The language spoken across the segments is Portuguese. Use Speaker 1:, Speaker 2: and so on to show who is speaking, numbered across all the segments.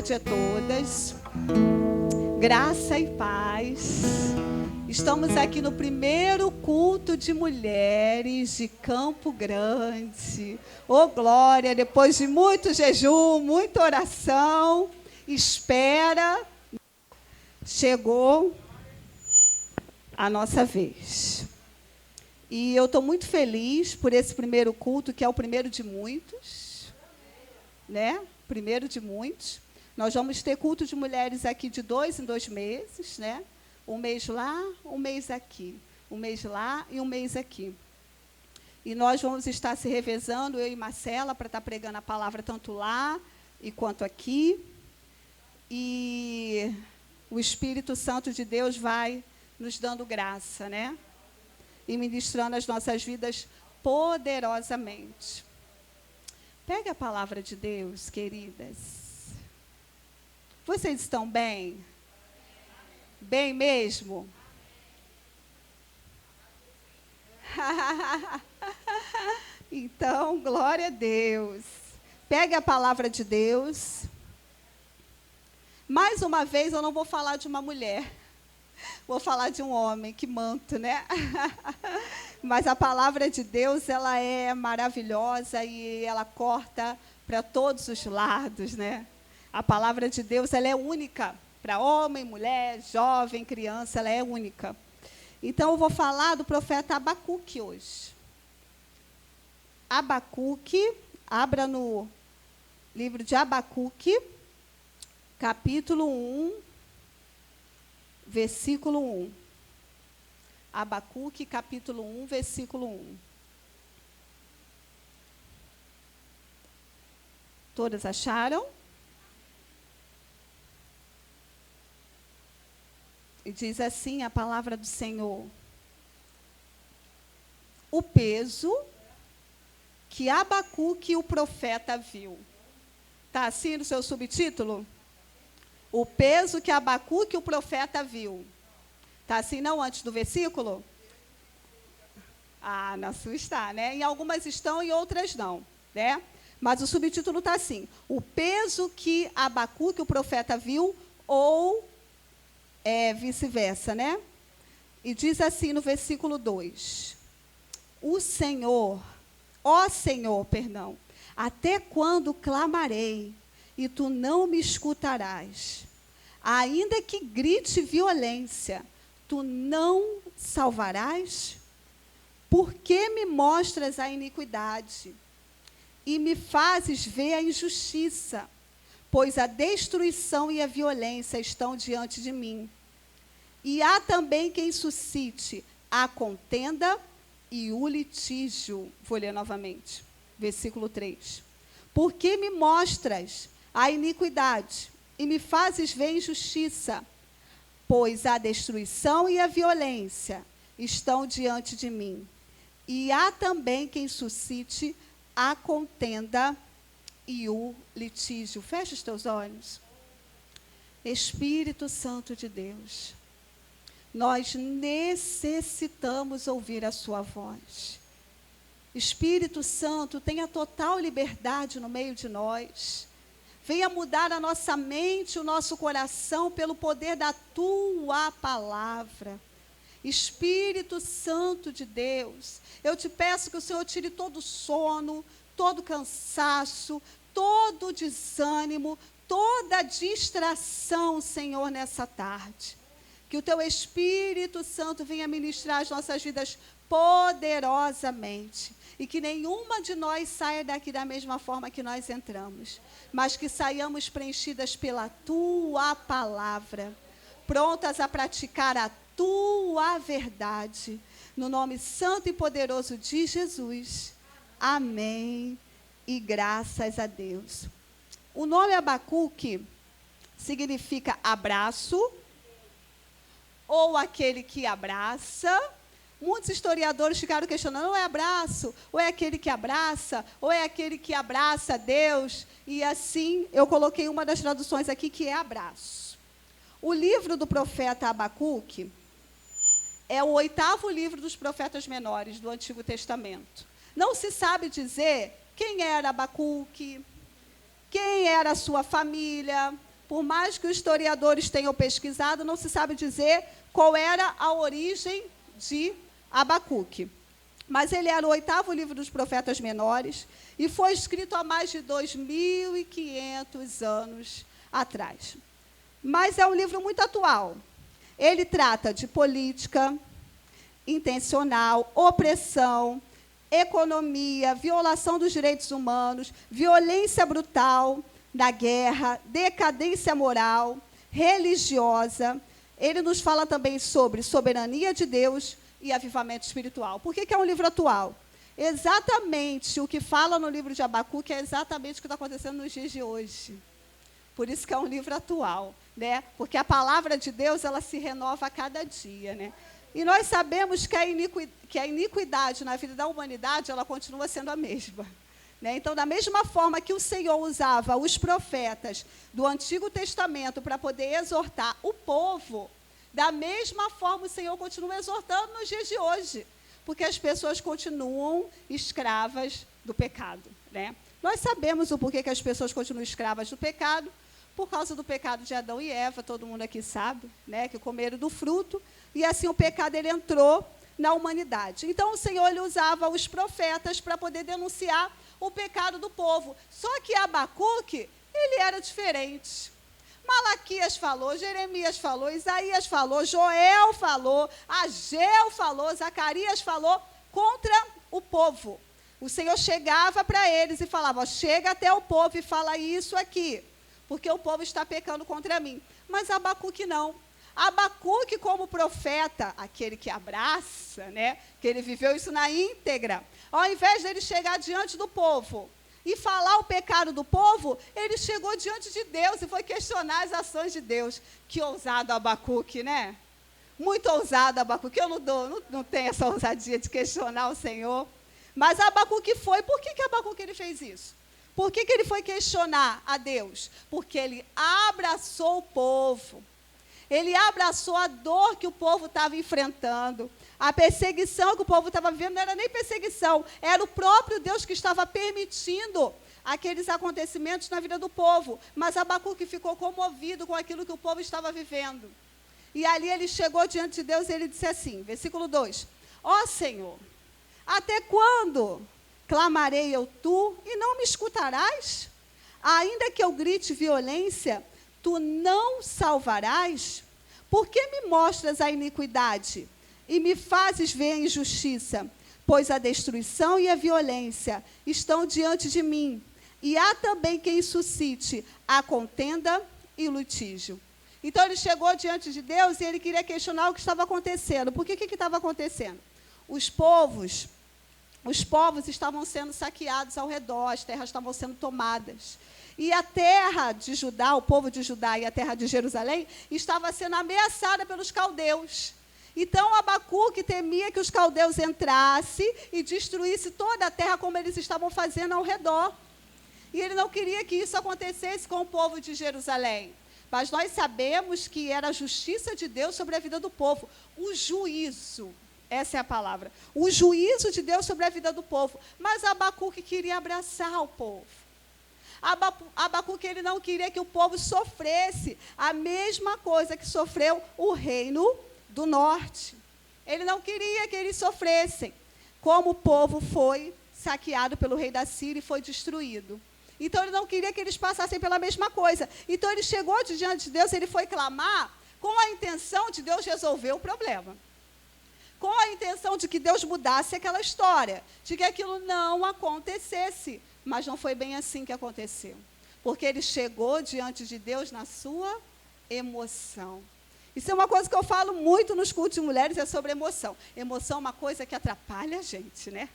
Speaker 1: tarde a todas. Graça e paz. Estamos aqui no primeiro culto de mulheres de Campo Grande. Ô, glória, depois de muito jejum, muita oração, espera, chegou a nossa vez. E eu estou muito feliz por esse primeiro culto, que é o primeiro de muitos, né? Primeiro de muitos. Nós vamos ter culto de mulheres aqui de 2 em 2 meses, né? Um mês lá, um mês aqui. Um mês lá e um mês aqui. E nós vamos estar se revezando, eu e Marcela, para estar pregando a palavra tanto lá e quanto aqui. E o Espírito Santo de Deus vai nos dando graça, né? E ministrando as nossas vidas poderosamente. Pegue a palavra de Deus, queridas. Vocês estão bem? Bem mesmo? Então, glória a Deus. Pegue a palavra de Deus. Mais uma vez, eu não vou falar de uma mulher. Vou falar de um homem, que manto, né? Mas a palavra de Deus, ela é maravilhosa e ela corta para todos os lados, né? A palavra de Deus, ela é única. Para homem, mulher, jovem, criança, ela é única. Então, eu vou falar do profeta Abacuque hoje. Abacuque, abra no livro de Abacuque, capítulo 1, versículo 1. Abacuque, capítulo 1, versículo 1. Todas acharam? E diz assim a palavra do Senhor: o peso que Abacuque, o profeta, viu. Está assim no seu subtítulo? O peso que Abacuque, o profeta, viu. Está assim, não, antes do versículo? Ah, na sua está, né? Em algumas estão, em outras não, né? Mas o subtítulo está assim: o peso que Abacuque, o profeta, viu, ou vice-versa, né? E diz assim no versículo 2: ó Senhor, até quando clamarei, e tu não me escutarás? Ainda que grite violência, tu não salvarás? Por que me mostras a iniquidade e me fazes ver a injustiça? Pois a destruição e a violência estão diante de mim. E há também quem suscite a contenda e o litígio. Vou ler novamente, versículo 3. Por que me mostras a iniquidade e me fazes ver a injustiça? Pois a destruição e a violência estão diante de mim. E há também quem suscite a contenda e o litígio. Fecha os teus olhos. Espírito Santo de Deus, nós necessitamos ouvir a sua voz. Espírito Santo, tenha total liberdade no meio de nós. Venha mudar a nossa mente, o nosso coração, pelo poder da tua palavra. Espírito Santo de Deus, eu te peço que o Senhor tire todo o sono, todo cansaço, todo desânimo, toda distração, Senhor, nessa tarde. Que o teu Espírito Santo venha ministrar as nossas vidas poderosamente. E que nenhuma de nós saia daqui da mesma forma que nós entramos. Mas que saiamos preenchidas pela tua palavra. Prontas a praticar a tua verdade. No nome santo e poderoso de Jesus. Amém. E graças a Deus. O nome Abacuque significa abraço, ou aquele que abraça. Muitos historiadores ficaram questionando: ou é abraço, ou é aquele que abraça, ou é aquele que abraça Deus. E assim, eu coloquei uma das traduções aqui, que é abraço. O livro do profeta Abacuque é o 8º livro dos profetas menores do Antigo Testamento. Não se sabe dizer quem era Abacuque, quem era a sua família, Por mais que os historiadores tenham pesquisado, não se sabe dizer qual era a origem de Abacuque. Mas ele era o 8º livro dos profetas menores e foi escrito há mais de 2.500 anos atrás. Mas é um livro muito atual. Ele trata de política intencional, opressão, economia, violação dos direitos humanos, violência brutal da guerra, decadência moral, religiosa. Ele nos fala também sobre soberania de Deus e avivamento espiritual. Por que é um livro atual? Exatamente o que fala no livro de Abacuque é exatamente o que está acontecendo nos dias de hoje. Por isso que é um livro atual, né? Porque a palavra de Deus, ela se renova a cada dia, né? E nós sabemos que a iniquidade na vida da humanidade, ela continua sendo a mesma, né? Então, da mesma forma que o Senhor usava os profetas do Antigo Testamento para poder exortar o povo, da mesma forma o Senhor continua exortando nos dias de hoje, porque as pessoas continuam escravas do pecado, né? Nós sabemos o porquê que as pessoas continuam escravas do pecado, por causa do pecado de Adão e Eva, todo mundo aqui sabe, né, que comeram do fruto, e assim o pecado ele entrou na humanidade. Então o Senhor ele usava os profetas para poder denunciar o pecado do povo. Só que Abacuque, ele era diferente. Malaquias falou, Jeremias falou, Isaías falou, Joel falou, Ageu falou, Zacarias falou contra o povo. O Senhor chegava para eles e falava, ó, chega até o povo e fala isso aqui, porque o povo está pecando contra mim. Mas Abacuque não. Abacuque, como profeta, aquele que abraça, né, que ele viveu isso na íntegra, ao invés dele chegar diante do povo e falar o pecado do povo, ele chegou diante de Deus e foi questionar as ações de Deus. Que ousado Abacuque, né? Muito ousado Abacuque. Eu não tenho essa ousadia de questionar o Senhor. Mas Abacuque foi. Por que Abacuque ele fez isso? Por que ele foi questionar a Deus? Porque ele abraçou o povo. Ele abraçou a dor que o povo estava enfrentando. A perseguição que o povo estava vivendo não era nem perseguição, era o próprio Deus que estava permitindo aqueles acontecimentos na vida do povo. Mas Abacuque ficou comovido com aquilo que o povo estava vivendo. E ali ele chegou diante de Deus e ele disse assim, versículo 2, ó Senhor, até quando clamarei eu tu e não me escutarás? Ainda que eu grite violência, tu não salvarás? Por que me mostras a iniquidade e me fazes ver a injustiça? Pois a destruição e a violência estão diante de mim, e há também quem suscite a contenda e o litígio. Então ele chegou diante de Deus e ele queria questionar o que estava acontecendo. Por que estava acontecendo? Os povos estavam sendo saqueados ao redor, as terras estavam sendo tomadas. E a terra de Judá, o povo de Judá e a terra de Jerusalém, estava sendo ameaçada pelos caldeus. Então Abacuque temia que os caldeus entrassem e destruíssem toda a terra como eles estavam fazendo ao redor. E ele não queria que isso acontecesse com o povo de Jerusalém. Mas nós sabemos que era a justiça de Deus sobre a vida do povo. O juízo, essa é a palavra. O juízo de Deus sobre a vida do povo. Mas Abacuque queria abraçar o povo. Abacuque ele não queria que o povo sofresse a mesma coisa que sofreu o reino do norte. Ele não queria que eles sofressem, como o povo foi saqueado pelo rei da Síria e foi destruído. Então ele não queria que eles passassem pela mesma coisa. Então ele chegou diante de Deus, ele foi clamar com a intenção de Deus resolver o problema. Com a intenção de que Deus mudasse aquela história, de que aquilo não acontecesse. Mas não foi bem assim que aconteceu. Porque ele chegou diante de Deus na sua emoção. Isso é uma coisa que eu falo muito nos cultos de mulheres, é sobre emoção. Emoção é uma coisa que atrapalha a gente, né?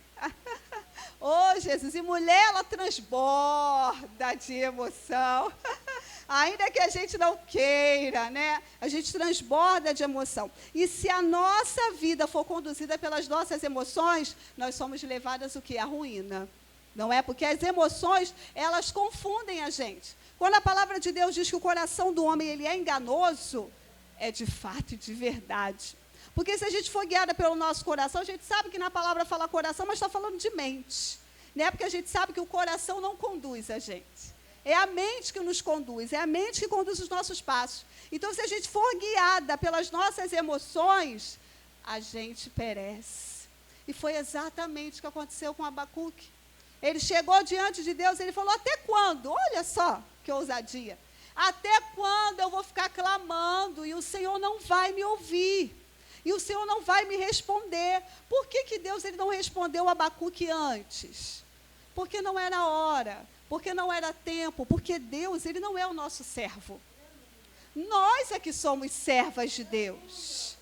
Speaker 1: Oh, Jesus, e mulher, ela transborda de emoção. Ainda que a gente não queira, né? A gente transborda de emoção. E se a nossa vida for conduzida pelas nossas emoções, nós somos levadas o quê? À ruína. Não é? Porque as emoções, elas confundem a gente. Quando a palavra de Deus diz que o coração do homem ele é enganoso, é de fato e de verdade. Porque se a gente for guiada pelo nosso coração, a gente sabe que na palavra fala coração, mas está falando de mente. Né? Porque a gente sabe que o coração não conduz a gente. É a mente que nos conduz, é a mente que conduz os nossos passos. Então, se a gente for guiada pelas nossas emoções, a gente perece. E foi exatamente o que aconteceu com Abacuque. Ele chegou diante de Deus, ele falou, até quando? Olha só que ousadia. Até quando eu vou ficar clamando e o Senhor não vai me ouvir? E o Senhor não vai me responder? Por que Deus ele não respondeu a Abacuque antes? Porque não era hora, porque não era tempo, porque Deus ele não é o nosso servo. Nós é que somos servas de Deus.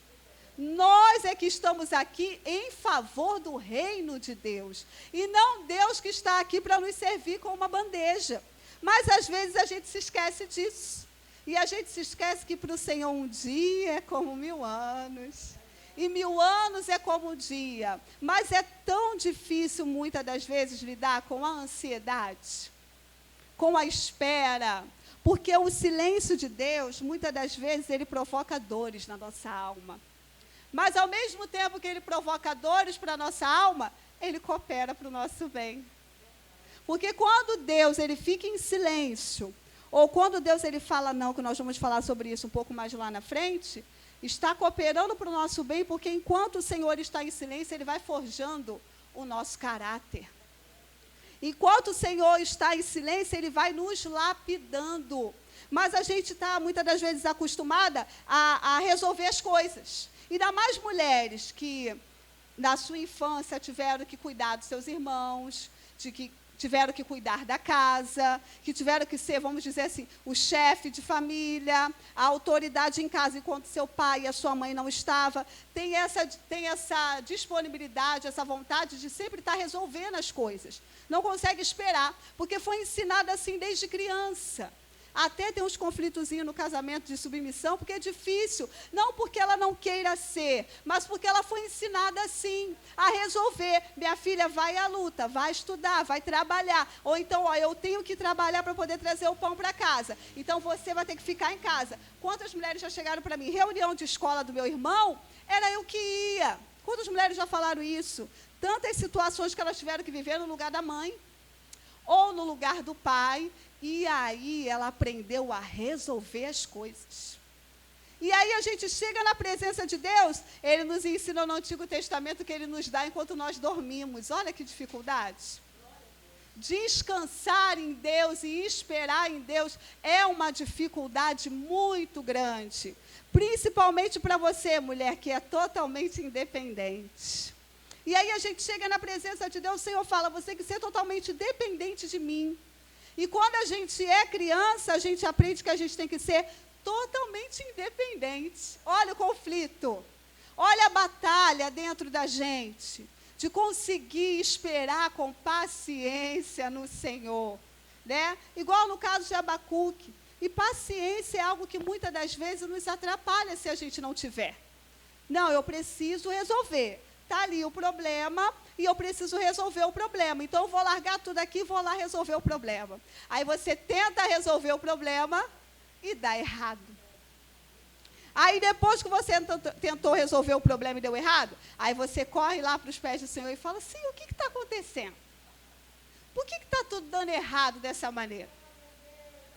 Speaker 1: Nós é que estamos aqui em favor do reino de Deus. E não Deus que está aqui para nos servir com uma bandeja. Mas às vezes a gente se esquece disso. E a gente se esquece que para o Senhor um dia é como 1000 anos. E 1000 anos é como um dia. Mas é tão difícil muitas das vezes lidar com a ansiedade, com a espera. Porque o silêncio de Deus, muitas das vezes, ele provoca dores na nossa alma. Mas, ao mesmo tempo que ele provoca dores para a nossa alma, ele coopera para o nosso bem. Porque quando Deus ele fica em silêncio, ou quando Deus ele fala não, que nós vamos falar sobre isso um pouco mais lá na frente, está cooperando para o nosso bem, porque enquanto o Senhor está em silêncio, ele vai forjando o nosso caráter. Enquanto o Senhor está em silêncio, ele vai nos lapidando. Mas a gente está, muitas das vezes, acostumada a resolver as coisas. Ainda mais mulheres que, na sua infância, tiveram que cuidar dos seus irmãos, que tiveram que cuidar da casa, que tiveram que ser, vamos dizer assim, o chefe de família, a autoridade em casa, enquanto seu pai e a sua mãe não estavam. Tem essa disponibilidade, essa vontade de sempre estar resolvendo as coisas. Não consegue esperar, porque foi ensinada assim desde criança. Até tem uns conflitozinhos no casamento de submissão, porque é difícil. Não porque ela não queira ser, mas porque ela foi ensinada assim, a resolver. Minha filha vai à luta, vai estudar, vai trabalhar. Ou então, ó, eu tenho que trabalhar para poder trazer o pão para casa. Então, você vai ter que ficar em casa. Quantas mulheres já chegaram para mim? Reunião de escola do meu irmão, era eu que ia. Quantas mulheres já falaram isso? Tantas situações que elas tiveram que viver no lugar da mãe, ou no lugar do pai. E aí ela aprendeu a resolver as coisas. E aí a gente chega na presença de Deus, ele nos ensina no Antigo Testamento que ele nos dá enquanto nós dormimos. Olha que dificuldade. Descansar em Deus e esperar em Deus é uma dificuldade muito grande. Principalmente para você, mulher, que é totalmente independente. E aí a gente chega na presença de Deus, o Senhor fala, você tem que ser totalmente dependente de mim. E quando a gente é criança, a gente aprende que a gente tem que ser totalmente independente. Olha o conflito, olha a batalha dentro da gente, de conseguir esperar com paciência no Senhor, né? Igual no caso de Abacuque. E paciência é algo que muitas das vezes nos atrapalha se a gente não tiver. Não, eu preciso resolver. Está ali o problema e eu preciso resolver o problema. Então, eu vou largar tudo aqui e vou lá resolver o problema. Aí você tenta resolver o problema e dá errado. Aí, depois que você tentou resolver o problema e deu errado, aí você corre lá para os pés do Senhor e fala, Senhor, o que está acontecendo? Por que está tudo dando errado dessa maneira?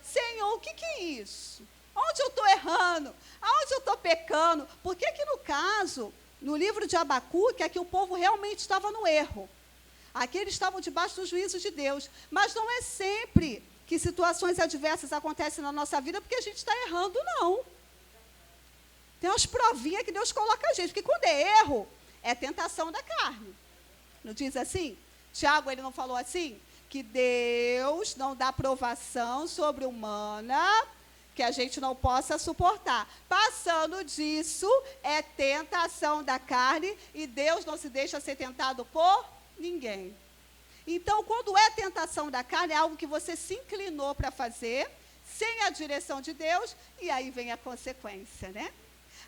Speaker 1: Senhor, o que é isso? Onde eu estou errando? Aonde eu estou pecando? Por que no caso... No livro de Abacuque, é que o povo realmente estava no erro. Aqui eles estavam debaixo do juízo de Deus. Mas não é sempre que situações adversas acontecem na nossa vida porque a gente está errando, não. Tem umas provinhas que Deus coloca a gente. Porque quando é erro, é tentação da carne. Não diz assim? Tiago, ele não falou assim? Que Deus não dá provação sobre-humana que a gente não possa suportar. Passando disso, é tentação da carne, e Deus não se deixa ser tentado por ninguém. Então, quando é tentação da carne, é algo que você se inclinou para fazer, sem a direção de Deus, e aí vem a consequência, né?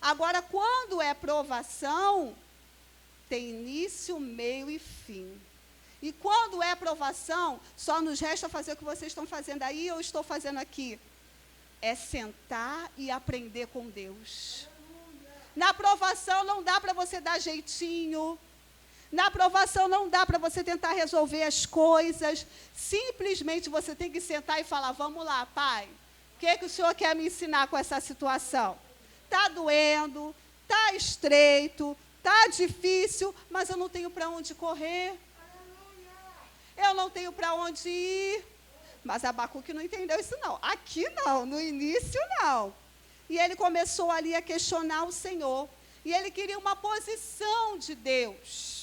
Speaker 1: Agora, quando é provação, tem início, meio e fim. E quando é provação, só nos resta fazer o que vocês estão fazendo aí, eu estou fazendo aqui. É sentar e aprender com Deus. Na provação não dá para você dar jeitinho, Na aprovação não dá para você tentar resolver as coisas. Simplesmente você tem que sentar e falar, vamos lá, Pai, o que o Senhor quer me ensinar com essa situação? Está doendo, está estreito, está difícil, mas eu não tenho para onde correr. Eu não tenho para onde ir. Mas Abacuque não entendeu isso não. Aqui não, no início não. E ele começou ali a questionar o Senhor. E ele queria uma posição de Deus.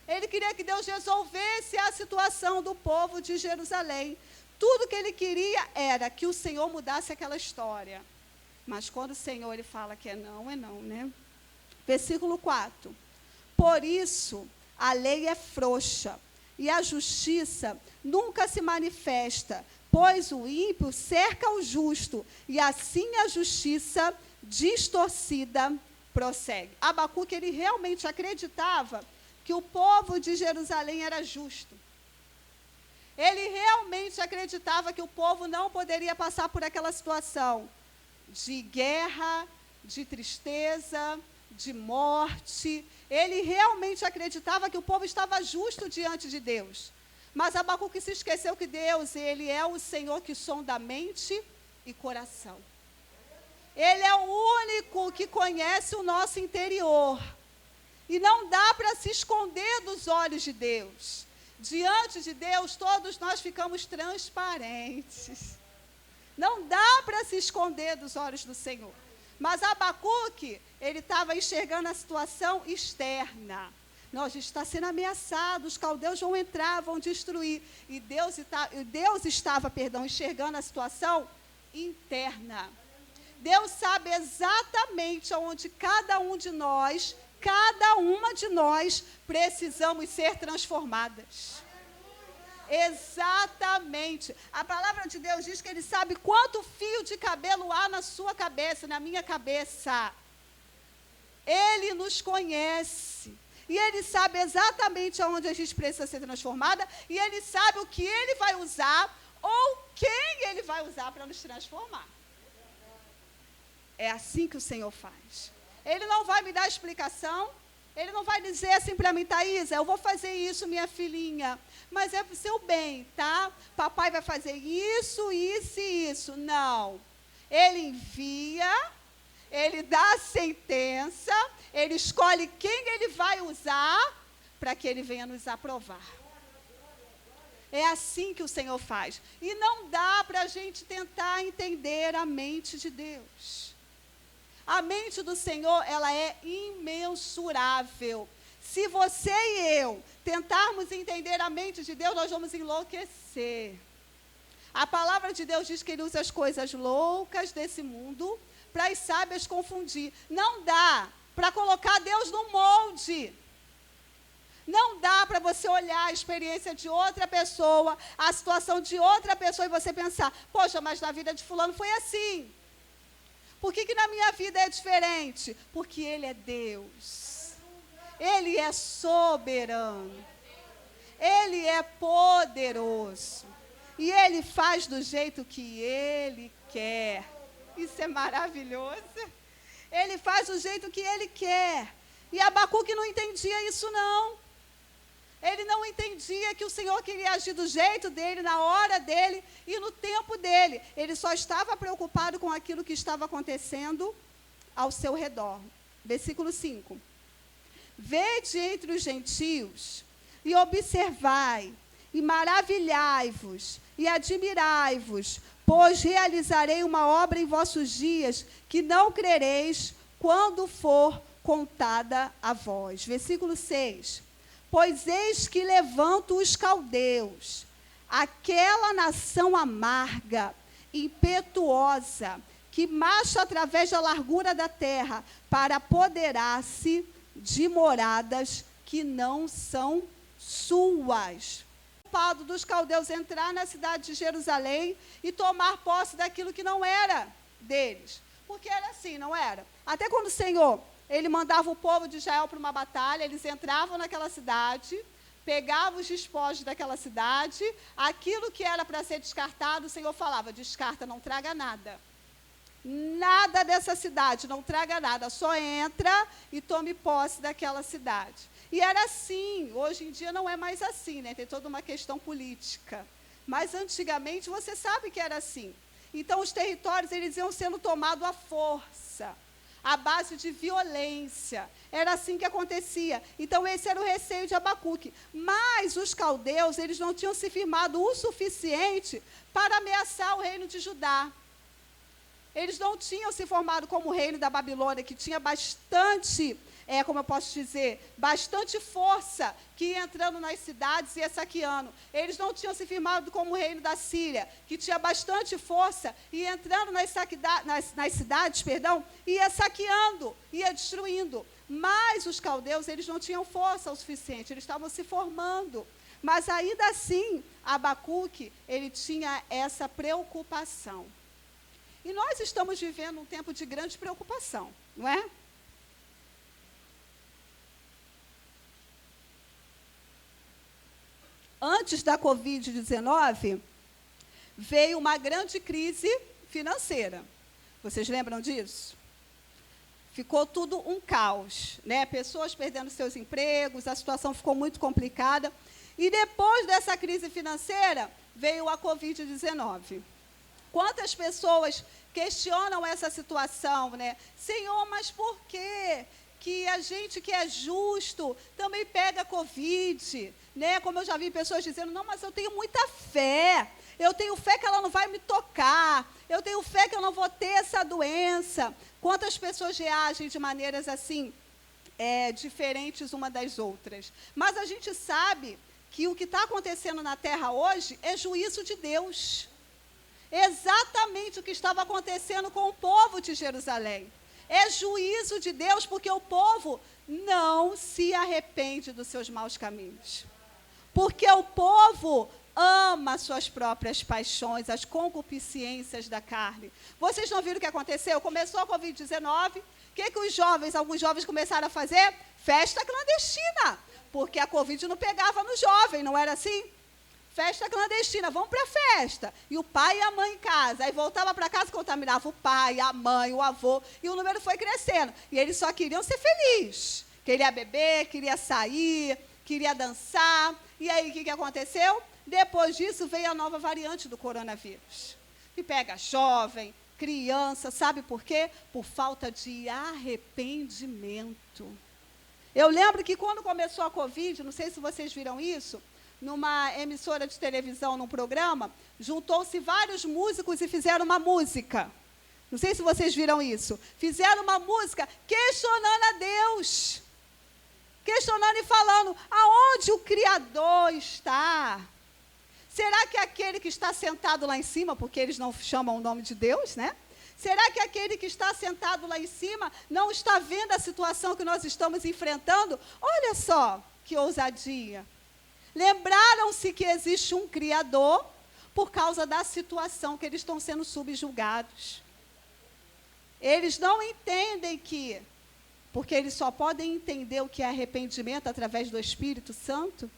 Speaker 1: Ele queria que Deus resolvesse a situação do povo de Jerusalém. Tudo que ele queria era que o Senhor mudasse aquela história. Mas quando o Senhor ele fala que é não, né? Versículo 4. Por isso, a lei é frouxa, e a justiça nunca se manifesta, pois o ímpio cerca o justo, e assim a justiça distorcida prossegue. Abacuque, ele realmente acreditava que o povo de Jerusalém era justo. Ele realmente acreditava que o povo não poderia passar por aquela situação de guerra, de tristeza, de morte. Ele realmente acreditava que o povo estava justo diante de Deus. Mas Abacuque se esqueceu que Deus, ele é o Senhor que sonda a mente e coração. Ele é o único que conhece o nosso interior. E não dá para se esconder dos olhos de Deus. Diante de Deus, todos nós ficamos transparentes. Não dá para se esconder dos olhos do Senhor. Mas Abacuque, ele estava enxergando a situação externa. Nós está sendo ameaçado, os caldeus vão entrar, vão destruir. E Deus estava enxergando a situação interna. Deus sabe exatamente onde cada uma de nós, precisamos ser transformadas. Exatamente. A palavra de Deus diz que Ele sabe quanto fio de cabelo há na sua cabeça, na minha cabeça. Ele nos conhece. E Ele sabe exatamente aonde a gente precisa ser transformada. E Ele sabe o que Ele vai usar ou quem Ele vai usar para nos transformar. É assim que o Senhor faz. Ele não vai me dar explicação. Ele não vai dizer assim para mim, Thaisa, eu vou fazer isso, minha filhinha, mas é para o seu bem, tá? Papai vai fazer isso, isso e isso. Não. Ele envia, ele dá a sentença, ele escolhe quem ele vai usar para que ele venha nos aprovar. É assim que o Senhor faz. E não dá para a gente tentar entender a mente de Deus. A mente do Senhor, ela é imensurável. Se você e eu tentarmos entender a mente de Deus, nós vamos enlouquecer. A palavra de Deus diz que Ele usa as coisas loucas desse mundo para as sábias confundir. Não dá para colocar Deus no molde. Não dá para você olhar a experiência de outra pessoa, a situação de outra pessoa e você pensar, poxa, mas na vida de fulano foi assim. Por que na minha vida é diferente? Porque Ele é Deus. Ele é soberano. Ele é poderoso. E Ele faz do jeito que Ele quer. Isso é maravilhoso. Ele faz do jeito que Ele quer. E Abacuque não entendia isso, não. Ele não entendia que o Senhor queria agir do jeito dele, na hora dele e no tempo dele. Ele só estava preocupado com aquilo que estava acontecendo ao seu redor. Versículo 5. Vede entre os gentios e observai, e maravilhai-vos, e admirai-vos, pois realizarei uma obra em vossos dias, que não crereis quando for contada a vós. Versículo 6. Pois eis que levanto os caldeus, aquela nação amarga, impetuosa, que marcha através da largura da terra, para apoderar-se de moradas que não são suas. O culpado dos caldeus entrar na cidade de Jerusalém e tomar posse daquilo que não era deles. Porque era assim, não era? Até quando o Senhor... Ele mandava o povo de Israel para uma batalha, eles entravam naquela cidade, pegavam os despojos daquela cidade, aquilo que era para ser descartado, o Senhor falava, descarta, não traga nada. Nada dessa cidade, não traga nada, só entra e tome posse daquela cidade. E era assim, hoje em dia não é mais assim, né? Tem toda uma questão política. Mas antigamente você sabe que era assim. Então os territórios eles iam sendo tomados à força, à base de violência. Era assim que acontecia. Então esse era o receio de Abacuque. Mas os caldeus, eles não tinham se firmado o suficiente para ameaçar o reino de Judá. Eles não tinham se formado como o reino da Babilônia, que tinha bastante, como eu posso dizer, bastante força, que ia entrando nas cidades e ia saqueando. Eles não tinham se firmado como o reino da Síria, que tinha bastante força, e ia entrando nas cidades, e ia saqueando, ia destruindo. Mas os caldeus, eles não tinham força o suficiente, eles estavam se formando. Mas ainda assim, Abacuque, ele tinha essa preocupação. E nós estamos vivendo um tempo de grande preocupação, não é? Antes da Covid-19, veio uma grande crise financeira. Vocês lembram disso? Ficou tudo um caos, né? Pessoas perdendo seus empregos, a situação ficou muito complicada. E depois dessa crise financeira, veio a Covid-19. Quantas pessoas questionam essa situação, né? Senhor, mas por quê? Que a gente que é justo também pega Covid, né? Como eu já vi pessoas dizendo, não, mas eu tenho muita fé. Eu tenho fé que ela não vai me tocar. Eu tenho fé que eu não vou ter essa doença. Quantas pessoas reagem de maneiras assim, diferentes uma das outras. Mas a gente sabe que o que está acontecendo na Terra hoje é juízo de Deus. Exatamente o que estava acontecendo com o povo de Jerusalém. É juízo de Deus, porque o povo não se arrepende dos seus maus caminhos. Porque o povo ama suas próprias paixões, as concupiscências da carne. Vocês não viram o que aconteceu? Começou a Covid-19, o que os jovens, alguns jovens começaram a fazer? Festa clandestina, porque a Covid não pegava no jovem, não era assim? Festa clandestina, vamos para a festa. E o pai e a mãe em casa. Aí voltava para casa, contaminava o pai, a mãe, o avô. E o número foi crescendo. E eles só queriam ser felizes. Queria beber, queria sair, queria dançar. E aí, o que aconteceu? Depois disso, veio a nova variante do coronavírus. Que pega jovem, criança, sabe por quê? Por falta de arrependimento. Eu lembro que quando começou a Covid, não sei se vocês viram isso, numa emissora de televisão, num programa, juntou-se vários músicos e fizeram uma música. Não sei se vocês viram isso. Fizeram uma música questionando a Deus. Questionando e falando, aonde o Criador está? Será que aquele que está sentado lá em cima, porque eles não chamam o nome de Deus, né? Será que aquele que está sentado lá em cima não está vendo a situação que nós estamos enfrentando? Olha só que ousadia. Lembraram-se que existe um Criador por causa da situação que eles estão sendo subjugados. Eles não entendem que, porque eles só podem entender o que é arrependimento através do Espírito Santo,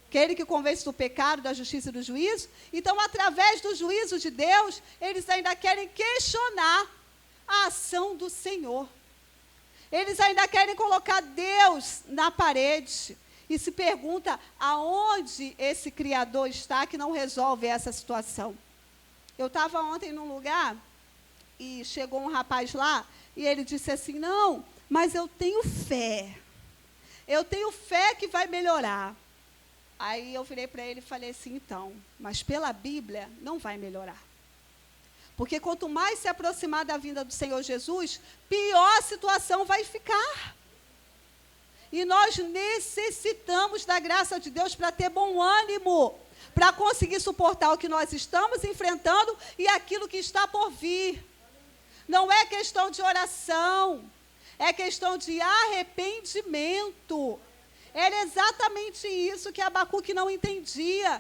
Speaker 1: aquele que convence do pecado, da justiça e do juízo. Então, através do juízo de Deus, eles ainda querem questionar a ação do Senhor. Eles ainda querem colocar Deus na parede. E se pergunta aonde esse Criador está que não resolve essa situação. Eu estava ontem num lugar e chegou um rapaz lá e ele disse assim, não, mas eu tenho fé. Eu tenho fé que vai melhorar. Aí eu virei para ele e falei assim, então, mas pela Bíblia não vai melhorar. Porque quanto mais se aproximar da vinda do Senhor Jesus, pior a situação vai ficar. E nós necessitamos da graça de Deus para ter bom ânimo, para conseguir suportar o que nós estamos enfrentando e aquilo que está por vir. Não é questão de oração, é questão de arrependimento. Era exatamente isso que Abacuque não entendia.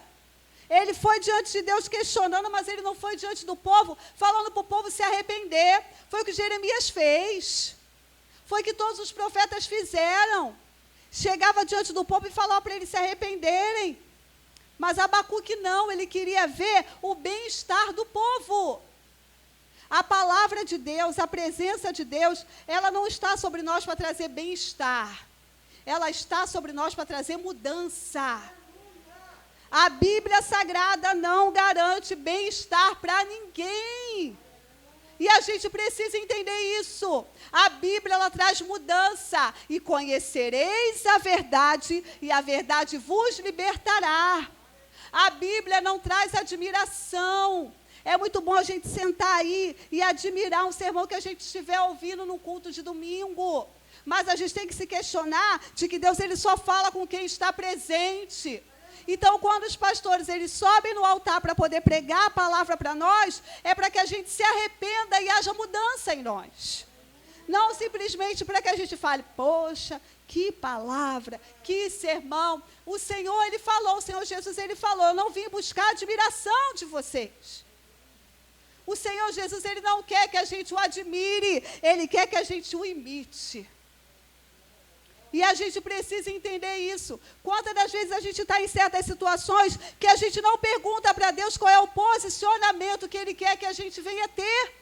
Speaker 1: Ele foi diante de Deus questionando, mas ele não foi diante do povo, falando para o povo se arrepender. Foi o que Jeremias fez. Foi o que todos os profetas fizeram. Chegava diante do povo e falava para eles se arrependerem. Mas Abacuque não, ele queria ver o bem-estar do povo. A palavra de Deus, a presença de Deus, ela não está sobre nós para trazer bem-estar. ela está sobre nós para trazer mudança. A Bíblia Sagrada não garante bem-estar para ninguém. E a gente precisa entender isso. A Bíblia, ela traz mudança. E conhecereis a verdade, e a verdade vos libertará. A Bíblia não traz admiração. É muito bom a gente sentar aí e admirar um sermão que a gente estiver ouvindo no culto de domingo. Mas a gente tem que se questionar de que Deus, ele só fala com quem está presente. Então, quando os pastores, eles sobem no altar para poder pregar a palavra para nós, é para que a gente se arrependa e haja mudança em nós. Não simplesmente para que a gente fale, poxa, que palavra, que sermão. O Senhor, ele falou, o Senhor Jesus, ele falou, eu não vim buscar admiração de vocês. O Senhor Jesus, ele não quer que a gente o admire, ele quer que a gente o imite. E a gente precisa entender isso. Quantas das vezes a gente está em certas situações que a gente não pergunta para Deus qual é o posicionamento que Ele quer que a gente venha ter.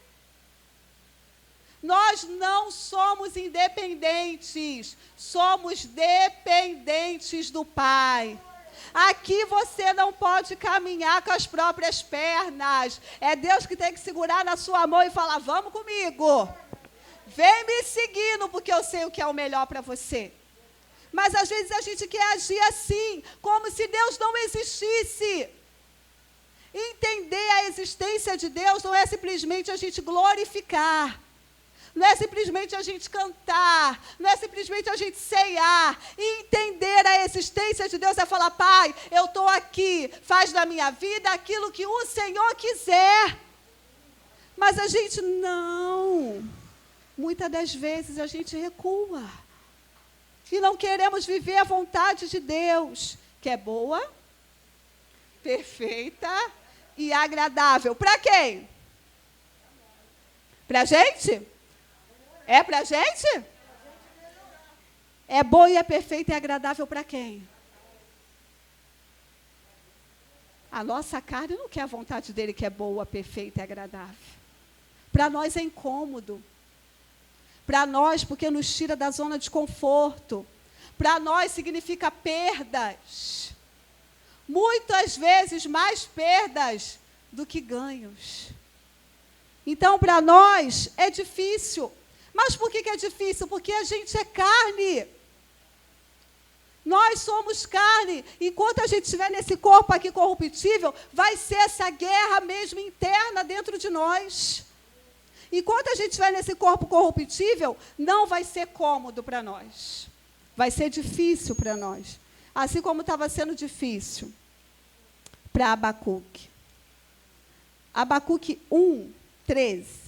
Speaker 1: Nós não somos independentes, somos dependentes do Pai. Aqui você não pode caminhar com as próprias pernas. É Deus que tem que segurar na sua mão e falar, vamos comigo. Vem me seguindo, porque eu sei o que é o melhor para você. Mas às vezes a gente quer agir assim, como se Deus não existisse. Entender a existência de Deus não é simplesmente a gente glorificar. Não é simplesmente a gente cantar, não é simplesmente a gente ceiar. Entender a existência de Deus é falar, Pai, eu estou aqui, faz da minha vida aquilo que o Senhor quiser. Mas a gente não. Muitas das vezes a gente recua. E não queremos viver a vontade de Deus, que é boa, perfeita e agradável. Para quem? Para a gente? É para a gente? É boa e é perfeita e agradável para quem? A nossa carne não quer a vontade dele que é boa, perfeita e agradável. Para nós é incômodo. Para nós, porque nos tira da zona de conforto. Para nós significa perdas. Muitas vezes mais perdas do que ganhos. Então, para nós é difícil. Mas por que é difícil? Porque a gente é carne. Nós somos carne. Enquanto a gente estiver nesse corpo aqui corruptível, vai ser essa guerra mesmo interna dentro de nós. Enquanto a gente estiver nesse corpo corruptível, não vai ser cômodo para nós. Vai ser difícil para nós. Assim como estava sendo difícil para Abacuque. Abacuque 1, 13.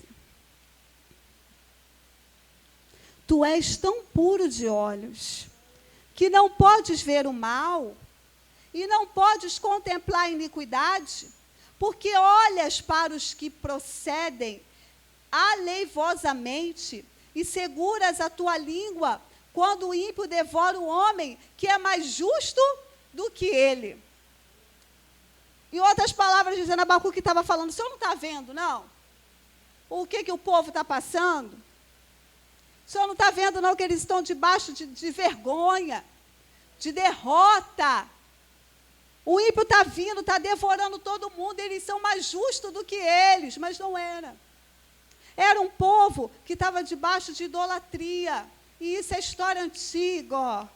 Speaker 1: Tu és tão puro de olhos, que não podes ver o mal, e não podes contemplar a iniquidade, porque olhas para os que procedem aleivosamente, e seguras a tua língua, quando o ímpio devora o homem, que é mais justo do que ele. Em outras palavras, dizendo, Abacuque estava falando, o senhor não está vendo, não? O que o povo está passando? O senhor não está vendo, não, que eles estão debaixo de vergonha, de derrota. O ímpio está vindo, está devorando todo mundo, eles são mais justos do que eles, mas não era. Era um povo que estava debaixo de idolatria. E isso é história antiga, ó,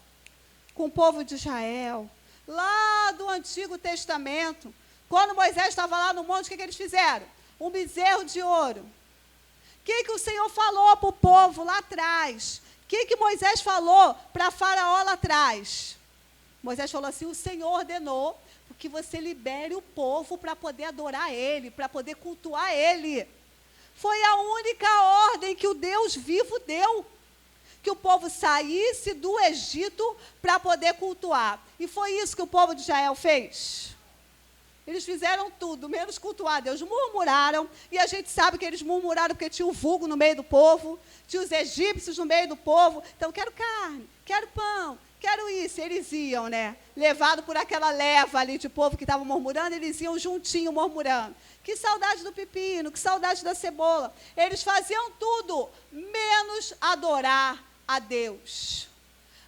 Speaker 1: com o povo de Israel. Lá do Antigo Testamento, quando Moisés estava lá no monte, o que eles fizeram? Um bezerro de ouro. O que o Senhor falou para o povo lá atrás? O que Moisés falou para Faraó lá atrás? Moisés falou assim, o Senhor ordenou que você libere o povo para poder adorar Ele, para poder cultuar Ele. Foi a única ordem que o Deus vivo deu. Que o povo saísse do Egito para poder cultuar. E foi isso que o povo de Israel fez. Eles fizeram tudo, menos cultuar Deus. Murmuraram, e a gente sabe que eles murmuraram porque tinha o vulgo no meio do povo, tinha os egípcios no meio do povo. Então, quero carne, quero pão, quero isso. Eles iam, né? Levado por aquela leva ali de povo que estava murmurando, eles iam juntinho murmurando. Que saudade do pepino, que saudade da cebola. Eles faziam tudo, menos adorar a Deus.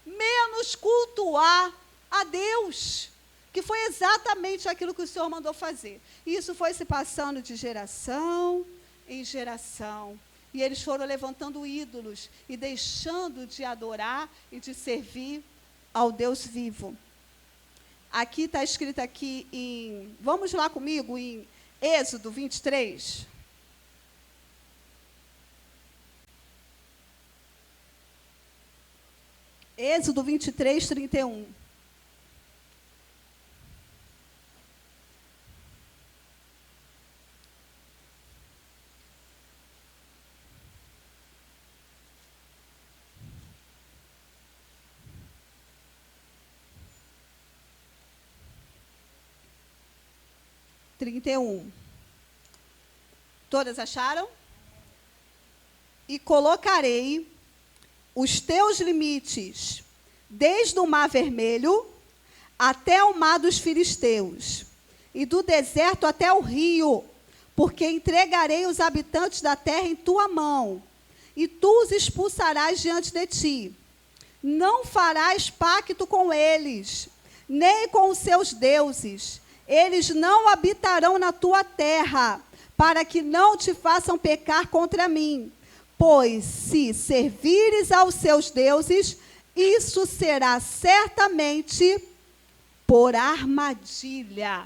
Speaker 1: menos cultuar a Deus, que foi exatamente aquilo que o Senhor mandou fazer. E isso foi se passando de geração em geração. E eles foram levantando ídolos e deixando de adorar e de servir ao Deus vivo. Aqui está escrito aqui em... Vamos lá comigo em Êxodo 23. Êxodo 23, 31. Todas acharam? E colocarei os teus limites desde o mar vermelho até o mar dos filisteus, e do deserto até o rio, porque entregarei os habitantes da terra em tua mão, e tu os expulsarás diante de ti. Não farás pacto com eles, nem com os seus deuses. Eles não habitarão na tua terra, para que não te façam pecar contra mim. Pois se servires aos seus deuses, isso será certamente por armadilha.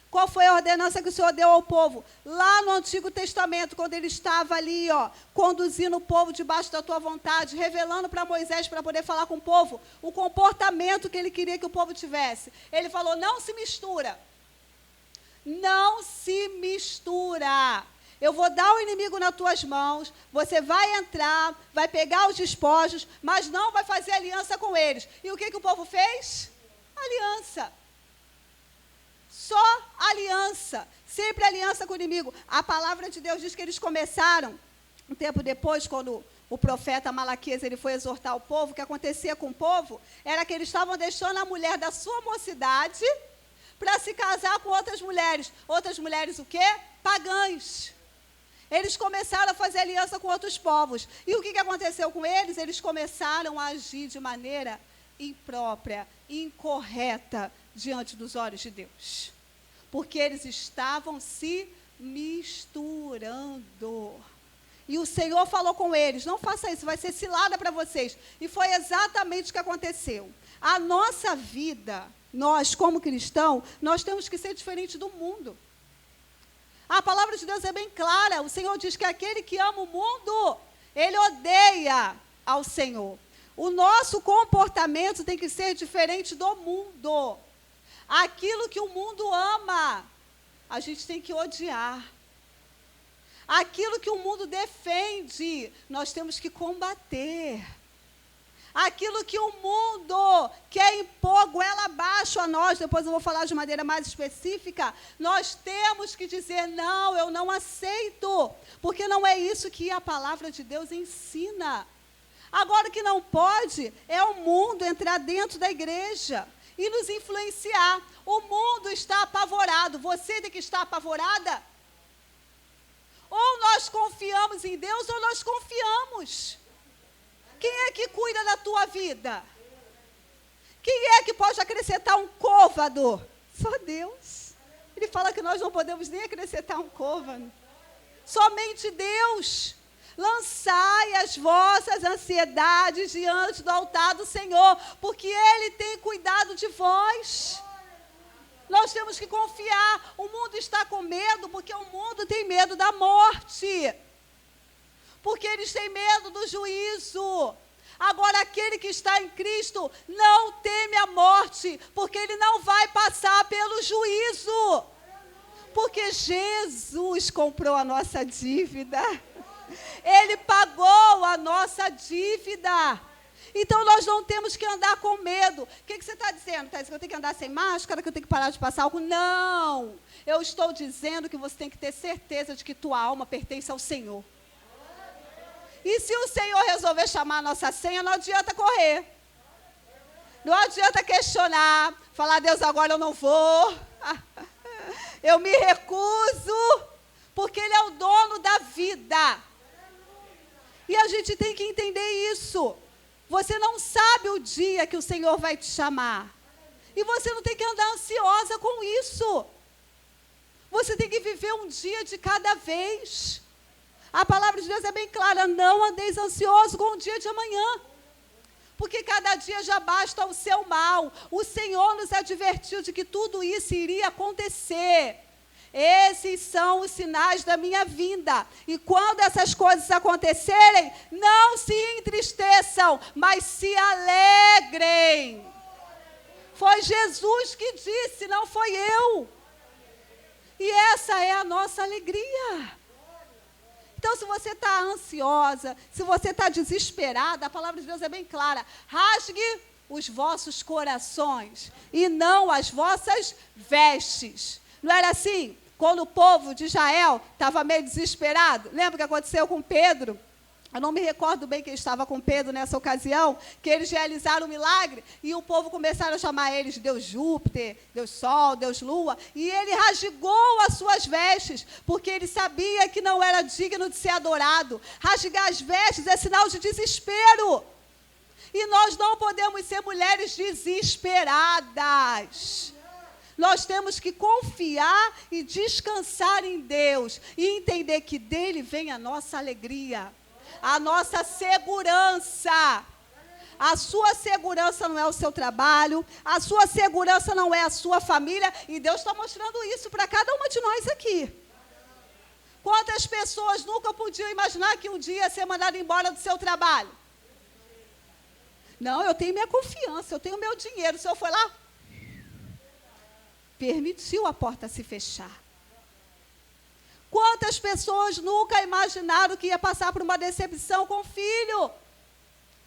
Speaker 1: Qual foi a ordenança que o Senhor deu ao povo? Lá no Antigo Testamento, quando ele estava ali, conduzindo o povo debaixo da tua vontade, revelando para Moisés, para poder falar com o povo, o comportamento que ele queria que o povo tivesse. Ele falou, não se mistura. Não se mistura. Eu vou dar o inimigo nas tuas mãos, você vai entrar, vai pegar os despojos, mas não vai fazer aliança com eles. E o que o povo fez? Aliança. Só aliança. Sempre aliança com o inimigo. A palavra de Deus diz que eles começaram, um tempo depois, quando o profeta Malaquias ele foi exortar o povo, o que acontecia com o povo era que eles estavam deixando a mulher da sua mocidade para se casar com outras mulheres. Outras mulheres o quê? Pagãs. Eles começaram a fazer aliança com outros povos. E o que aconteceu com eles? Eles começaram a agir de maneira imprópria, incorreta, diante dos olhos de Deus. Porque eles estavam se misturando. E o Senhor falou com eles, não faça isso, vai ser cilada para vocês. E foi exatamente o que aconteceu. A nossa vida, nós como cristãos, nós temos que ser diferente do mundo. A palavra de Deus é bem clara. O Senhor diz que aquele que ama o mundo, ele odeia ao Senhor. O nosso comportamento tem que ser diferente do mundo. Aquilo que o mundo ama, a gente tem que odiar. Aquilo que o mundo defende, nós temos que combater. Aquilo que o mundo quer impor goela abaixo a nós, depois eu vou falar de maneira mais específica, nós temos que dizer, não, eu não aceito, porque não é isso que a palavra de Deus ensina. Agora, o que não pode é o mundo entrar dentro da igreja e nos influenciar. O mundo está apavorado, você tem que estar apavorada. Ou nós confiamos em Deus, ou nós confiamos. Quem é que cuida da tua vida? Quem é que pode acrescentar um côvado? Só Deus. Ele fala que nós não podemos nem acrescentar um côvado. Somente Deus. Lançai as vossas ansiedades diante do altar do Senhor, porque Ele tem cuidado de vós. Nós temos que confiar. O mundo está com medo, porque o mundo tem medo da morte. Porque eles têm medo do juízo. Agora, aquele que está em Cristo não teme a morte, porque ele não vai passar pelo juízo. Porque Jesus comprou a nossa dívida. Ele pagou a nossa dívida. Então, nós não temos que andar com medo. O que você está dizendo? Está dizendo que eu tenho que andar sem máscara, que eu tenho que parar de passar álcool? Não. Eu estou dizendo que você tem que ter certeza de que tua alma pertence ao Senhor. E se o Senhor resolver chamar a nossa senha, não adianta correr. Não adianta questionar, falar, Deus, agora eu não vou. Eu me recuso, porque Ele é o dono da vida. E a gente tem que entender isso. Você não sabe o dia que o Senhor vai te chamar. E você não tem que andar ansiosa com isso. Você tem que viver um dia de cada vez. A palavra de Deus é bem clara: não andeis ansioso com o dia de amanhã, porque cada dia já basta o seu mal. O Senhor nos advertiu de que tudo isso iria acontecer. Esses são os sinais da minha vinda. E quando essas coisas acontecerem, não se entristeçam, mas se alegrem. Foi Jesus que disse, não foi eu. E essa é a nossa alegria. Então, se você está ansiosa, se você está desesperada, a palavra de Deus é bem clara: rasgue os vossos corações e não as vossas vestes. Não era assim? Quando o povo de Israel estava meio desesperado, lembra o que aconteceu com Pedro? Eu não me recordo bem quem estava com Pedro nessa ocasião, que eles realizaram um milagre e o povo começaram a chamar eles de Deus Júpiter, Deus Sol, Deus Lua, e ele rasgou as suas vestes, porque ele sabia que não era digno de ser adorado. Rasgar as vestes é sinal de desespero. E nós não podemos ser mulheres desesperadas. Nós temos que confiar e descansar em Deus e entender que dele vem a nossa alegria, a nossa segurança. A sua segurança não é o seu trabalho, a sua segurança não é a sua família, e Deus está mostrando isso para cada uma de nós aqui. Quantas pessoas nunca podiam imaginar que um dia ia ser mandado embora do seu trabalho? Não, eu tenho minha confiança, eu tenho meu dinheiro. O senhor foi lá, permitiu a porta se fechar. Quantas pessoas nunca imaginaram que ia passar por uma decepção com o filho,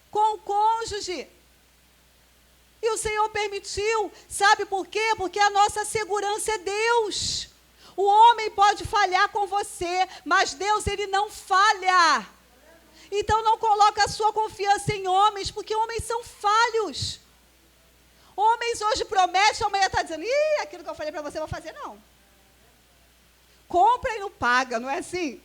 Speaker 1: com o cônjuge? E o Senhor permitiu. Sabe por quê? Porque a nossa segurança é Deus. O homem pode falhar com você, mas Deus, ele não falha. Então não coloca a sua confiança em homens, porque homens são falhos. Homens hoje prometem, amanhã está dizendo: ih, aquilo que eu falei para você eu vou fazer, não. Compra e não paga, não é assim?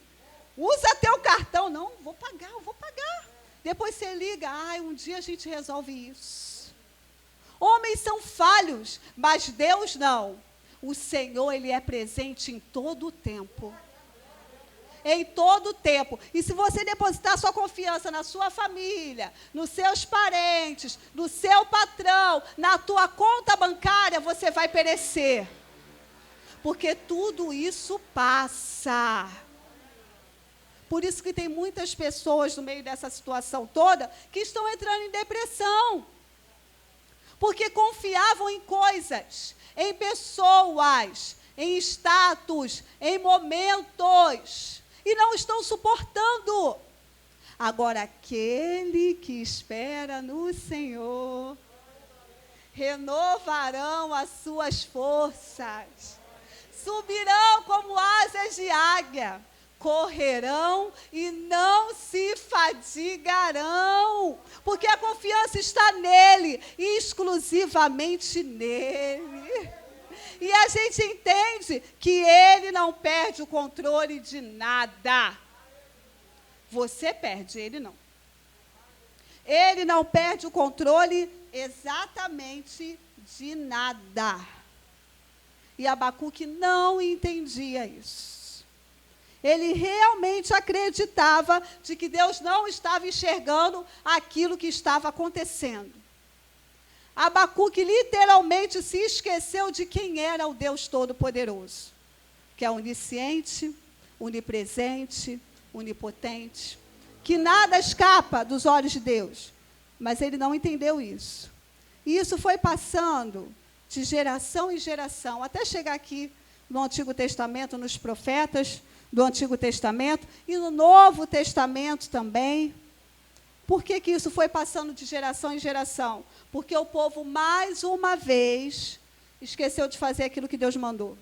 Speaker 1: Usa teu cartão. Não, vou pagar, eu vou pagar. Depois você liga: ai, um dia a gente resolve isso. Homens são falhos, mas Deus não. O Senhor, ele é presente em todo o tempo. Em todo o tempo. E se você depositar sua confiança na sua família, nos seus parentes, no seu patrão, na tua conta bancária, você vai perecer. Porque tudo isso passa. Por isso que tem muitas pessoas no meio dessa situação toda que estão entrando em depressão. Porque confiavam em coisas, em pessoas, em status, em momentos, e não estão suportando. Agora, aquele que espera no Senhor, renovarão as suas forças, subirão como asas de águia, correrão e não se fadigarão, porque a confiança está nele, exclusivamente nele. E a gente entende que ele não perde o controle de nada. Você perde, ele não. Ele não perde o controle exatamente de nada. E Abacuque não entendia isso. Ele realmente acreditava de que Deus não estava enxergando aquilo que estava acontecendo. Abacuque literalmente se esqueceu de quem era o Deus Todo-Poderoso, que é onisciente, onipresente, onipotente, que nada escapa dos olhos de Deus. Mas ele não entendeu isso. E isso foi passando de geração em geração, até chegar aqui no Antigo Testamento, nos profetas do Antigo Testamento, e no Novo Testamento também. Por que que isso foi passando de geração em geração? Porque o povo, mais uma vez, esqueceu de fazer aquilo que Deus mandou.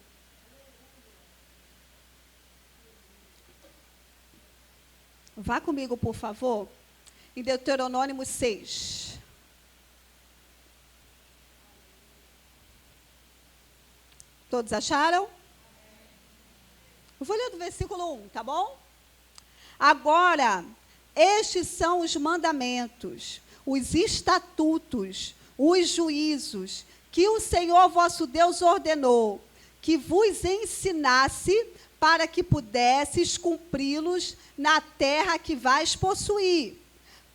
Speaker 1: Vá comigo, por favor, em Deuteronômio 6. Todos acharam? Eu vou ler do versículo 1, tá bom? Agora, estes são os mandamentos, os estatutos, os juízos que o Senhor vosso Deus ordenou, que vos ensinasse para que pudesses cumpri-los na terra que vais possuir,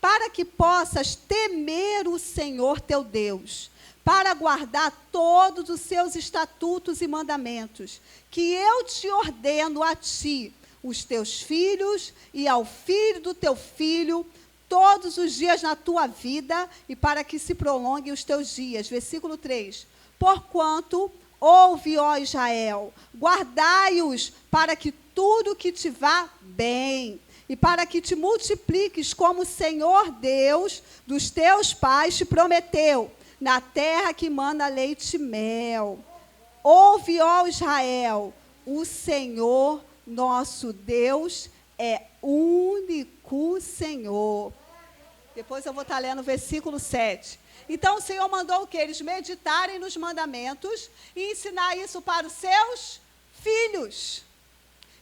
Speaker 1: para que possas temer o Senhor teu Deus, para guardar todos os seus estatutos e mandamentos, que eu te ordeno a ti, os teus filhos e ao filho do teu filho, todos os dias na tua vida, e para que se prolonguem os teus dias. Versículo 3. Porquanto, ouve, ó Israel, guardai-os para que tudo que te vá bem, e para que te multipliques como o Senhor Deus dos teus pais te prometeu, na terra que mana leite e mel. Ouve, ó Israel, o Senhor nosso Deus é único Senhor. Depois eu vou estar lendo o versículo 7. Então o Senhor mandou o quê? Eles meditarem nos mandamentos e ensinar isso para os seus filhos.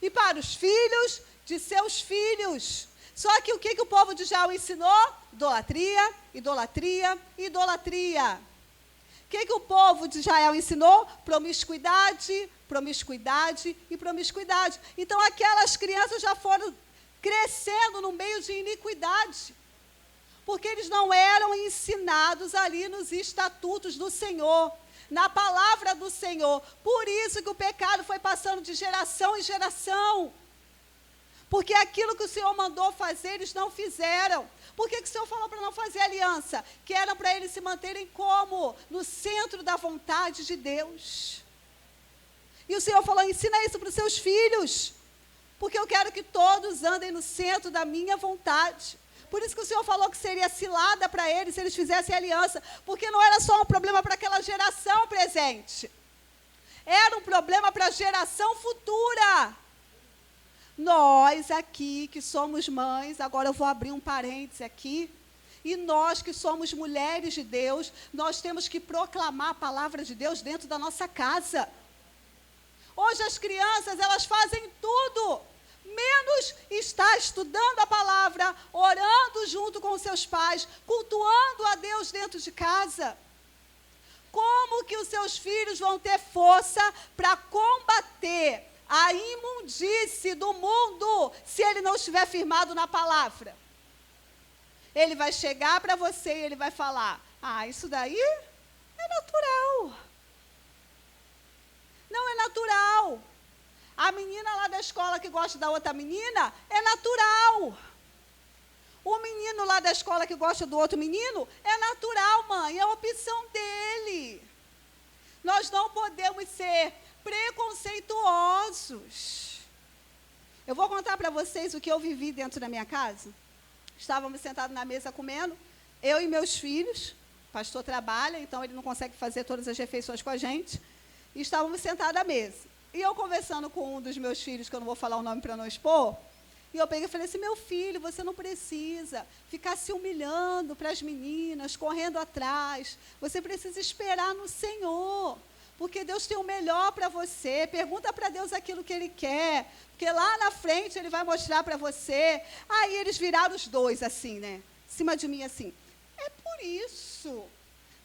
Speaker 1: E para os filhos de seus filhos. Só que o que o povo de Israel ensinou? Idolatria, idolatria, idolatria. O que o povo de Israel ensinou? Promiscuidade, promiscuidade e promiscuidade. Então aquelas crianças já foram crescendo no meio de iniquidade. Porque eles não eram ensinados ali nos estatutos do Senhor, na palavra do Senhor. Por isso que o pecado foi passando de geração em geração. Porque aquilo que o Senhor mandou fazer, eles não fizeram. Por que o Senhor falou para não fazer aliança? Que era para eles se manterem como? No centro da vontade de Deus. E o Senhor falou, ensina isso para os seus filhos. Porque eu quero que todos andem no centro da minha vontade. Por isso que o Senhor falou que seria cilada para eles se eles fizessem aliança. Porque não era só um problema para aquela geração presente. Era um problema para a geração futura. Nós aqui, que somos mães, agora eu vou abrir um parêntese aqui, e nós que somos mulheres de Deus, nós temos que proclamar a palavra de Deus dentro da nossa casa. Hoje as crianças, elas fazem tudo, menos estar estudando a palavra, orando junto com os seus pais, cultuando a Deus dentro de casa. Como que os seus filhos vão ter força para combater a imundície do mundo, se ele não estiver firmado na palavra? Ele vai chegar para você e ele vai falar, isso daí é natural. Não é natural. A menina lá da escola que gosta da outra menina, é natural. O menino lá da escola que gosta do outro menino, é natural, mãe, é a opção dele. Nós não podemos ser preconceituosos. Eu vou contar para vocês o que eu vivi dentro da minha casa. Estávamos sentados na mesa comendo, eu e meus filhos. O pastor trabalha, então ele não consegue fazer todas as refeições com a gente. E estávamos sentados à mesa. E eu conversando com um dos meus filhos, que eu não vou falar o nome para não expor, e eu peguei e falei assim, meu filho, você não precisa ficar se humilhando para as meninas, correndo atrás. Você precisa esperar no Senhor. Porque Deus tem o melhor para você. Pergunta para Deus aquilo que Ele quer. Porque lá na frente Ele vai mostrar para você. Aí eles viraram os dois assim, né? Em cima de mim assim. É por isso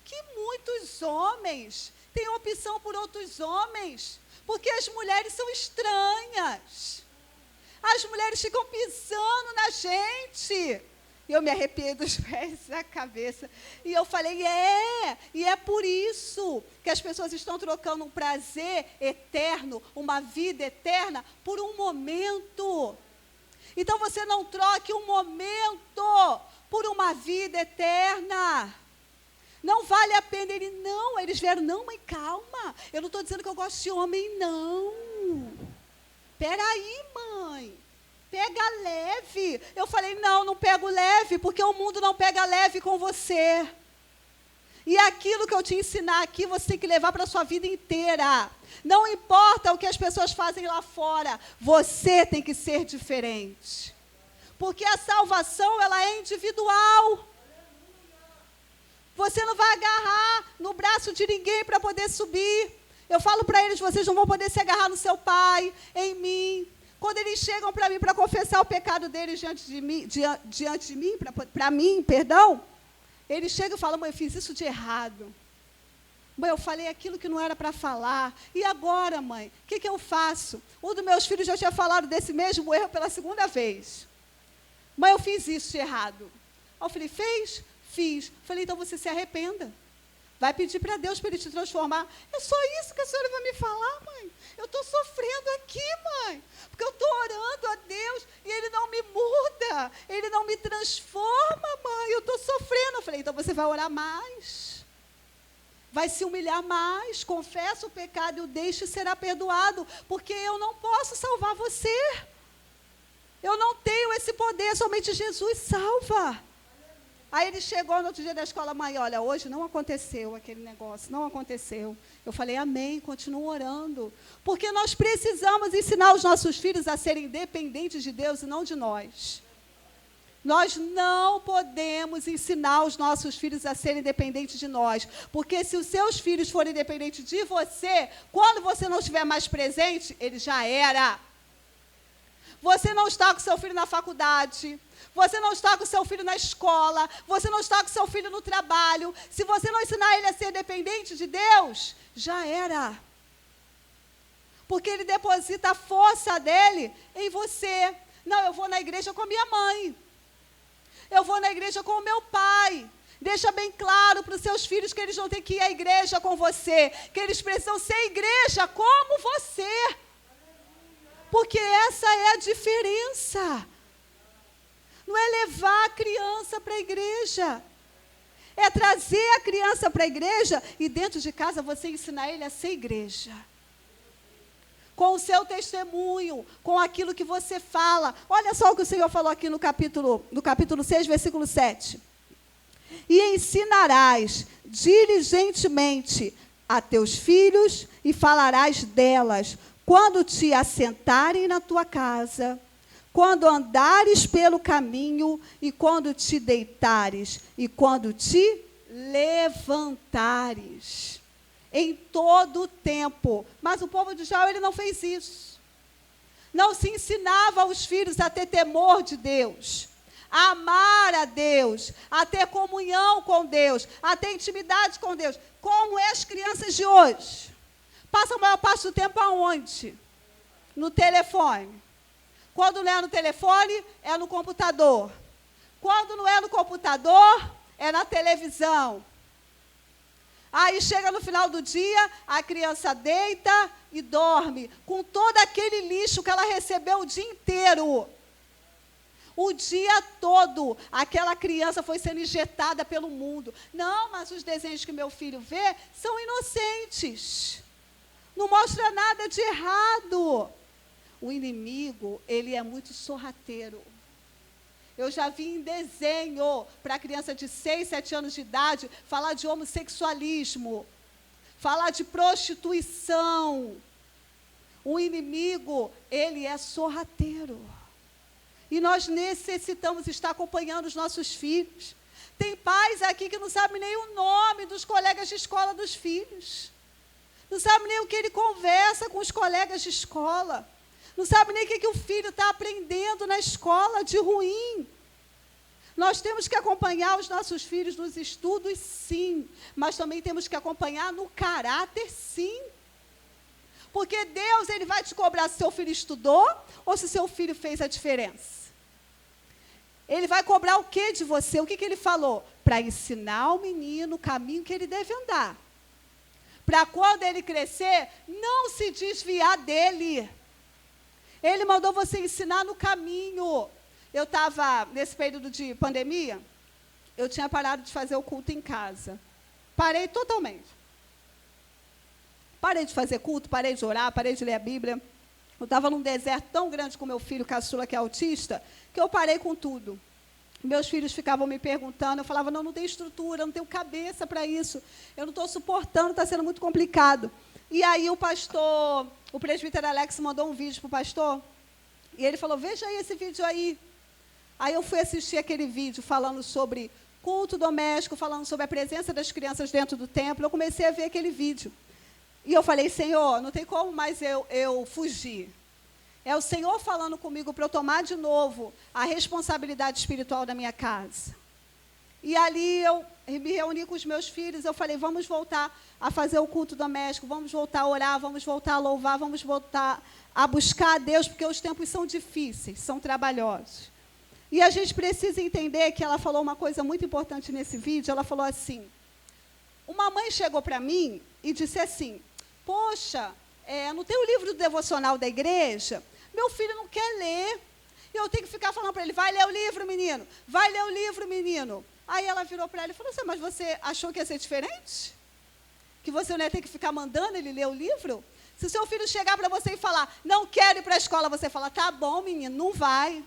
Speaker 1: que muitos homens têm opção por outros homens. Porque as mulheres são estranhas. As mulheres ficam pisando na gente. E eu me arrepiei dos pés da cabeça. E eu falei, e é por isso que as pessoas estão trocando um prazer eterno, uma vida eterna, por um momento. Então você não troque um momento por uma vida eterna. Não vale a pena. Eles vieram, não, mãe, calma. Eu não estou dizendo que eu gosto de homem, não. Peraí, mãe. Pega leve. Eu falei, não pego leve, porque o mundo não pega leve com você. E aquilo que eu te ensinar aqui, você tem que levar para a sua vida inteira. Não importa o que as pessoas fazem lá fora, você tem que ser diferente. Porque a salvação, ela é individual. Você não vai agarrar no braço de ninguém para poder subir. Eu falo para eles, vocês não vão poder se agarrar no seu pai, em mim. Quando eles chegam para mim para confessar o pecado deles diante de mim, para mim, Ele chega e fala, mãe, eu fiz isso de errado. Mãe, eu falei aquilo que não era para falar. E agora, mãe, o que eu faço? Um dos meus filhos já tinha falado desse mesmo erro pela segunda vez. Mãe, eu fiz isso de errado. Aí eu falei, fez? Fiz. Falei, então você se arrependa. Vai pedir para Deus para Ele te transformar. É só isso que a senhora vai me falar, mãe? Eu estou sofrendo aqui, mãe. Porque eu estou orando a Deus e Ele não me muda. Ele não me transforma, mãe. Eu estou sofrendo. Eu falei, então você vai orar mais. Vai se humilhar mais. Confessa o pecado e o deixe e será perdoado. Porque eu não posso salvar você. Eu não tenho esse poder. Somente Jesus salva. Aí ele chegou no outro dia da escola, mãe, olha, hoje não aconteceu aquele negócio, não aconteceu. Eu falei, amém, continuo orando. Porque nós precisamos ensinar os nossos filhos a serem dependentes de Deus e não de nós. Nós não podemos ensinar os nossos filhos a serem dependentes de nós. Porque se os seus filhos forem dependentes de você, quando você não estiver mais presente, ele já era. Você não está com seu filho na faculdade. Você não está com seu filho na escola, você não está com seu filho no trabalho. Se você não ensinar ele a ser dependente de Deus, já era. Porque ele deposita a força dele em você. Não, eu vou na igreja com a minha mãe. Eu vou na igreja com o meu pai. Deixa bem claro para os seus filhos que eles não têm que ir à igreja com você, que eles precisam ser igreja como você. Porque essa é a diferença. Não é levar a criança para a igreja. É trazer a criança para a igreja e dentro de casa você ensinar ele a ser igreja. Com o seu testemunho, com aquilo que você fala. Olha só o que o Senhor falou aqui no capítulo 6, versículo 7. E ensinarás diligentemente a teus filhos e falarás delas quando te assentarem na tua casa, quando andares pelo caminho, e quando te deitares, e quando te levantares. Em todo o tempo. Mas o povo de Israel, ele não fez isso. Não se ensinava aos filhos a ter temor de Deus, a amar a Deus, a ter comunhão com Deus, a ter intimidade com Deus. Como é as crianças de hoje? Passam a maior parte do tempo aonde? No telefone. Quando não é no telefone, é no computador. Quando não é no computador, é na televisão. Aí chega no final do dia, a criança deita e dorme, com todo aquele lixo que ela recebeu o dia inteiro. O dia todo, aquela criança foi sendo injetada pelo mundo. Não, mas os desenhos que meu filho vê são inocentes. Não mostra nada de errado. O inimigo, ele é muito sorrateiro. Eu já vi em desenho, para criança de 6, 7 anos de idade, falar de homossexualismo, falar de prostituição. O inimigo, ele é sorrateiro. E nós necessitamos estar acompanhando os nossos filhos. Tem pais aqui que não sabem nem o nome dos colegas de escola dos filhos. Não sabem nem o que ele conversa com os colegas de escola. Não sabe nem o que o filho está aprendendo na escola de ruim. Nós temos que acompanhar os nossos filhos nos estudos, sim. Mas também temos que acompanhar no caráter, sim. Porque Deus, ele vai te cobrar se seu filho estudou ou se seu filho fez a diferença. Ele vai cobrar o que de você? O que ele falou? Para ensinar o menino o caminho que ele deve andar. Para quando ele crescer, não se desviar dele. Ele mandou você ensinar no caminho. Eu estava, nesse período de pandemia, eu tinha parado de fazer o culto em casa. Parei totalmente. Parei de fazer culto, parei de orar, parei de ler a Bíblia. Eu estava num deserto tão grande com meu filho caçula, que é autista, que eu parei com tudo. Meus filhos ficavam me perguntando, eu falava, não tenho estrutura, não tenho cabeça para isso. Eu não estou suportando, está sendo muito complicado. E aí o presbítero Alex mandou um vídeo para o pastor, e ele falou, veja aí esse vídeo aí. Aí eu fui assistir aquele vídeo falando sobre culto doméstico, falando sobre a presença das crianças dentro do templo. Eu comecei a ver aquele vídeo. E eu falei, Senhor, não tem como mais eu fugir. É o Senhor falando comigo para eu tomar de novo a responsabilidade espiritual da minha casa. E ali eu me reuni com os meus filhos, eu falei, vamos voltar a fazer o culto doméstico, vamos voltar a orar, vamos voltar a louvar, vamos voltar a buscar a Deus, porque os tempos são difíceis, são trabalhosos. E a gente precisa entender que ela falou uma coisa muito importante nesse vídeo, ela falou assim, uma mãe chegou para mim e disse assim, poxa, não tem o livro do devocional da igreja? Meu filho não quer ler. E eu tenho que ficar falando para ele, vai ler o livro, menino, vai ler o livro, menino. Aí ela virou para ela e falou assim, mas você achou que ia ser diferente? Que você não ia ter que ficar mandando ele ler o livro? Se o seu filho chegar para você e falar, não quero ir para a escola, você fala, tá bom, menino, não vai.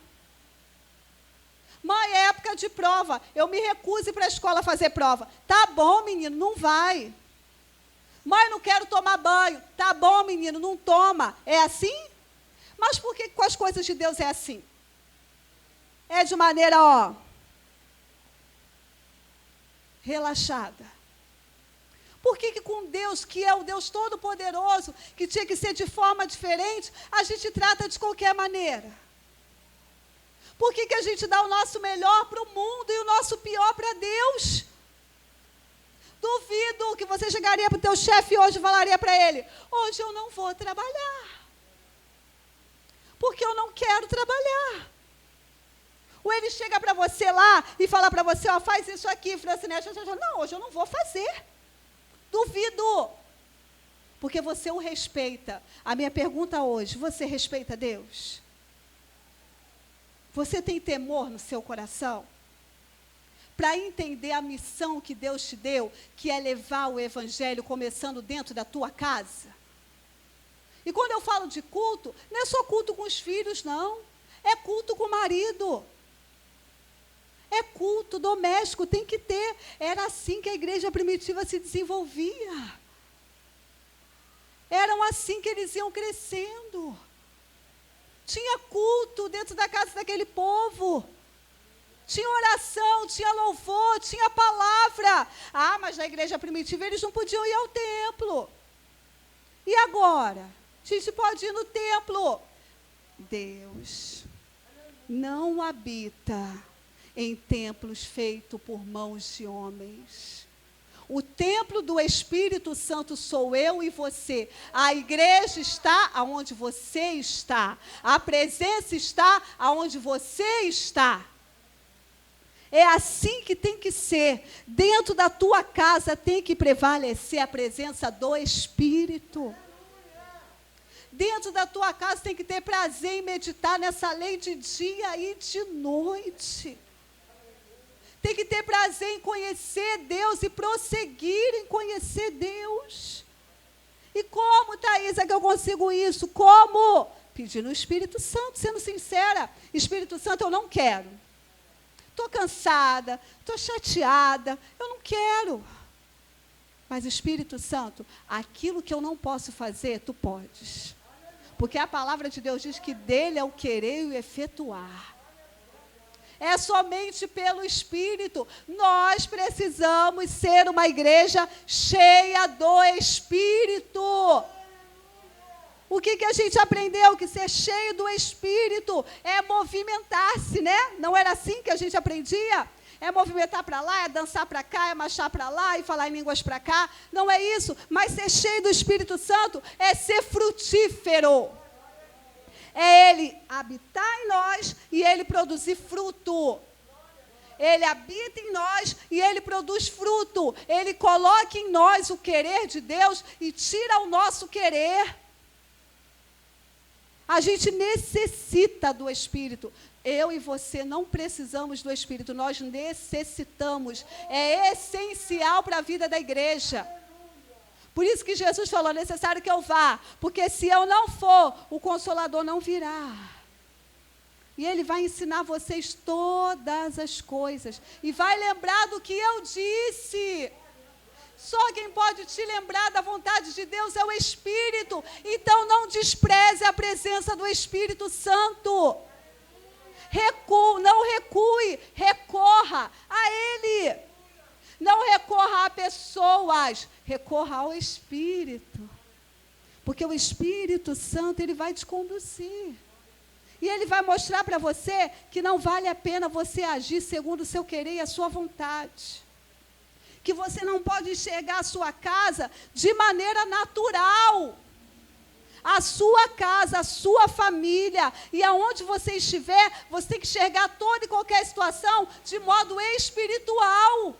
Speaker 1: Mãe, é época de prova, eu me recuso para a escola fazer prova. Tá bom, menino, não vai. Mãe, não quero tomar banho. Tá bom, menino, não toma. É assim? Mas por que com as coisas de Deus é assim? É de maneira, relaxada. Por que com Deus, que é o Deus Todo-Poderoso, que tinha que ser de forma diferente, a gente trata de qualquer maneira? Por que a gente dá o nosso melhor para o mundo e o nosso pior para Deus? Duvido que você chegaria para o teu chefe hoje e falaria para ele, hoje eu não vou trabalhar, porque eu não quero trabalhar. Ou ele chega para você lá e fala para você, faz isso aqui, Francinete, não, hoje eu não vou fazer. Duvido, porque você o respeita. A minha pergunta hoje, você respeita Deus? Você tem temor no seu coração? Para entender a missão que Deus te deu, que é levar o evangelho começando dentro da tua casa? E quando eu falo de culto, não é só culto com os filhos, não. É culto com o marido. É culto doméstico, tem que ter. Era assim que a igreja primitiva se desenvolvia. Eram assim que eles iam crescendo. Tinha culto dentro da casa daquele povo. Tinha oração, tinha louvor, tinha palavra. Mas na igreja primitiva eles não podiam ir ao templo. E agora? A gente pode ir no templo. Deus não habita em templos feitos por mãos de homens. O templo do Espírito Santo sou eu e você. A igreja está aonde você está. A presença está aonde você está. É assim que tem que ser. Dentro da tua casa tem que prevalecer a presença do Espírito. Dentro da tua casa tem que ter prazer em meditar nessa lei de dia e de noite. Tem que ter prazer em conhecer Deus e prosseguir em conhecer Deus. E como, Thaís, é que eu consigo isso? Como? Pedindo o Espírito Santo, sendo sincera. Espírito Santo, eu não quero. Estou cansada, estou chateada, eu não quero. Mas, Espírito Santo, aquilo que eu não posso fazer, tu podes. Porque a palavra de Deus diz que dele é o querer e o efetuar. É somente pelo Espírito. Nós precisamos ser uma igreja cheia do Espírito. O que a gente aprendeu? Que ser cheio do Espírito é movimentar-se, né? Não era assim que a gente aprendia? É movimentar para lá, é dançar para cá, é marchar para lá e falar em línguas para cá. Não é isso. Mas ser cheio do Espírito Santo é ser frutífero. É Ele habitar em nós e Ele produzir fruto. Ele habita em nós e Ele produz fruto. Ele coloca em nós o querer de Deus e tira o nosso querer. A gente necessita do Espírito. Eu e você não precisamos do Espírito, nós necessitamos. É essencial para a vida da igreja. Por isso que Jesus falou, é necessário que eu vá, porque se eu não for, o Consolador não virá. E Ele vai ensinar vocês todas as coisas. E vai lembrar do que eu disse. Só quem pode te lembrar da vontade de Deus é o Espírito. Então não despreze a presença do Espírito Santo. Não recue, recorra a Ele. Não recorra a pessoas, recorra ao Espírito. Porque o Espírito Santo, ele vai te conduzir. E ele vai mostrar para você que não vale a pena você agir segundo o seu querer e a sua vontade. Que você não pode enxergar a sua casa de maneira natural. A sua casa, a sua família, e aonde você estiver, você tem que enxergar toda e qualquer situação de modo espiritual.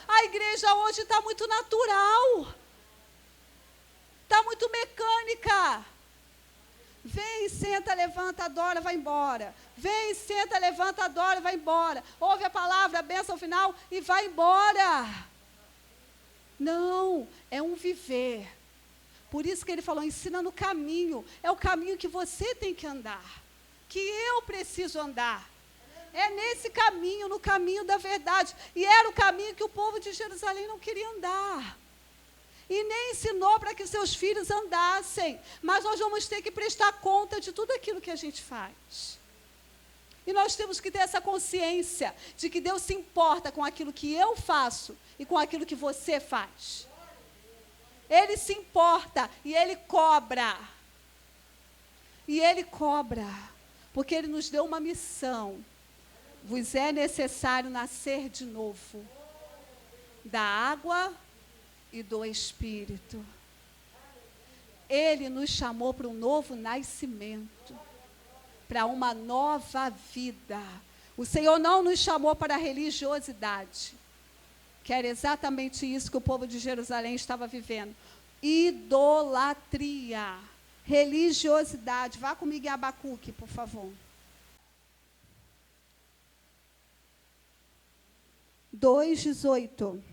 Speaker 1: A igreja hoje está muito natural. Está muito mecânica. Vem, senta, levanta, adora, vai embora. Vem, senta, levanta, adora, vai embora. Ouve a palavra, a bênção final e vai embora. Não, é um viver. Por isso que ele falou, ensina no caminho. É o caminho que você tem que andar. Que eu preciso andar. É nesse caminho, no caminho da verdade. E era o caminho que o povo de Jerusalém não queria andar. E nem ensinou para que seus filhos andassem. Mas nós vamos ter que prestar conta de tudo aquilo que a gente faz. E nós temos que ter essa consciência de que Deus se importa com aquilo que eu faço e com aquilo que você faz. Ele se importa e Ele cobra. E Ele cobra, porque Ele nos deu uma missão. Vos é necessário nascer de novo, da água e do Espírito. Ele nos chamou para um novo nascimento, para uma nova vida. O Senhor não nos chamou para a religiosidade, que era exatamente isso que o povo de Jerusalém estava vivendo. Idolatria, religiosidade. Vá comigo em Abacuque, por favor. 2:18.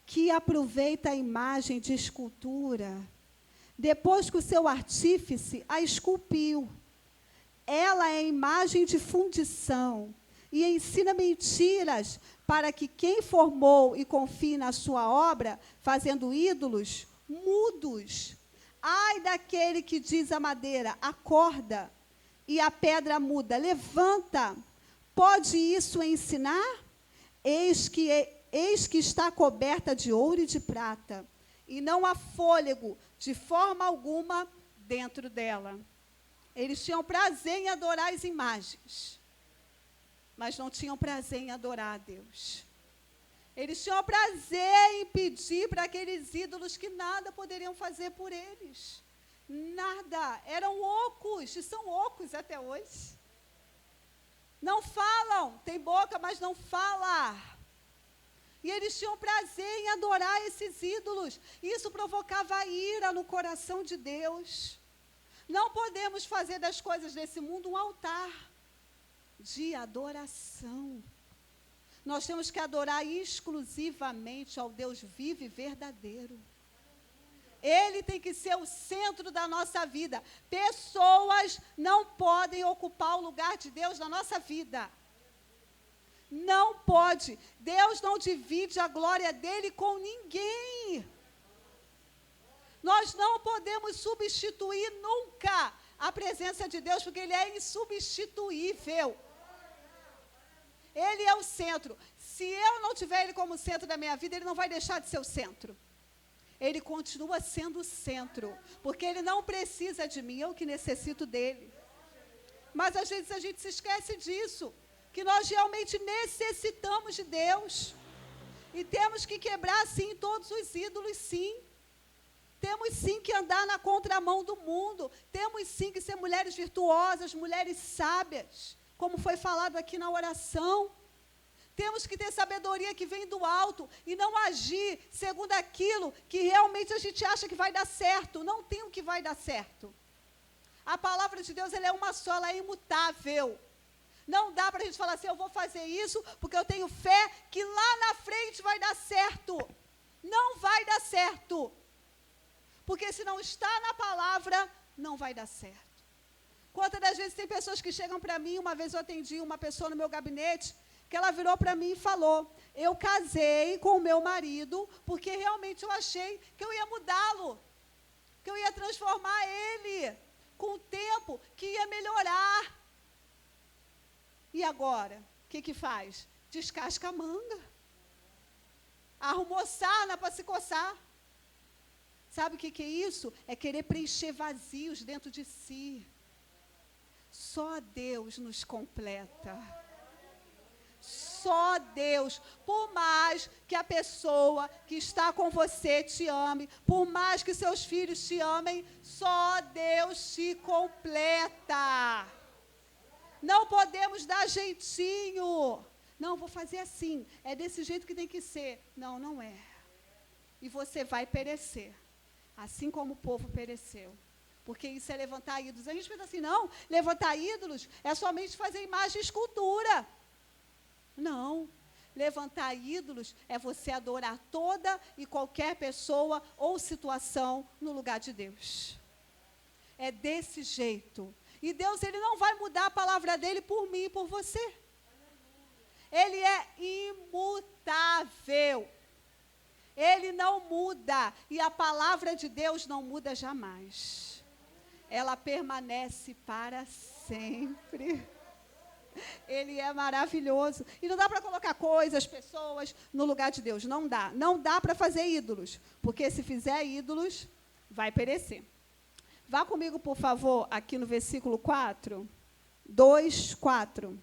Speaker 1: Que aproveita a imagem de escultura, depois que o seu artífice a esculpiu. Ela é imagem de fundição e ensina mentiras para que quem formou e confie na sua obra, fazendo ídolos mudos. Ai daquele que diz à madeira, acorda, e a pedra muda, levanta. Pode isso ensinar? Eis que está coberta de ouro e de prata, e não há fôlego de forma alguma dentro dela. Eles tinham prazer em adorar as imagens, mas não tinham prazer em adorar a Deus. Eles tinham prazer em pedir para aqueles ídolos que nada poderiam fazer por eles. Nada. Eram ocos, e são ocos até hoje. Não falam, tem boca, mas não fala. E eles tinham prazer em adorar esses ídolos. Isso provocava ira no coração de Deus. Não podemos fazer das coisas desse mundo um altar de adoração. Nós temos que adorar exclusivamente ao Deus vivo e verdadeiro. Ele tem que ser o centro da nossa vida. Pessoas não podem ocupar o lugar de Deus na nossa vida. Não pode. Deus não divide a glória dele com ninguém. Nós não podemos substituir nunca a presença de Deus, porque ele é insubstituível. Ele é o centro. Se eu não tiver ele como centro da minha vida, ele não vai deixar de ser o centro. Ele continua sendo o centro, porque ele não precisa de mim, eu que necessito dele. Mas às vezes a gente se esquece disso, que nós realmente necessitamos de Deus. E temos que quebrar, sim, todos os ídolos, sim. Temos, sim, que andar na contramão do mundo. Temos, sim, que ser mulheres virtuosas, mulheres sábias, como foi falado aqui na oração. Temos que ter sabedoria que vem do alto e não agir segundo aquilo que realmente a gente acha que vai dar certo. Não tem o que vai dar certo. A palavra de Deus, ela é uma só, ela é imutável. Não dá para a gente falar assim, eu vou fazer isso porque eu tenho fé que lá na frente vai dar certo. Não vai dar certo. Porque se não está na palavra, não vai dar certo. Quantas das vezes tem pessoas que chegam para mim, uma vez eu atendi uma pessoa no meu gabinete, que ela virou para mim e falou, eu casei com o meu marido porque realmente eu achei que eu ia mudá-lo, que eu ia transformar ele com o tempo, que ia melhorar. agora, o que faz? Descasca a manga. Arrumou sarna para se coçar. Sabe o que é isso? É querer preencher vazios dentro de si. Só Deus nos completa. Só Deus. Por mais que a pessoa que está com você te ame, por mais que seus filhos te amem, só Deus te completa. Não podemos dar jeitinho. Não, vou fazer assim. É desse jeito que tem que ser. Não, não é. E você vai perecer. Assim como o povo pereceu. Porque isso é levantar ídolos. A gente pensa assim, não, levantar ídolos é somente fazer imagem e escultura. Não. Levantar ídolos é você adorar toda e qualquer pessoa ou situação no lugar de Deus. É desse jeito. E Deus, Ele não vai mudar a palavra dEle por mim e por você. Ele é imutável. Ele não muda. E a palavra de Deus não muda jamais. Ela permanece para sempre. Ele é maravilhoso. E não dá para colocar coisas, pessoas no lugar de Deus. Não dá. Não dá para fazer ídolos. Porque se fizer ídolos, vai perecer. Vá comigo, por favor, aqui no versículo 4. 2, 4.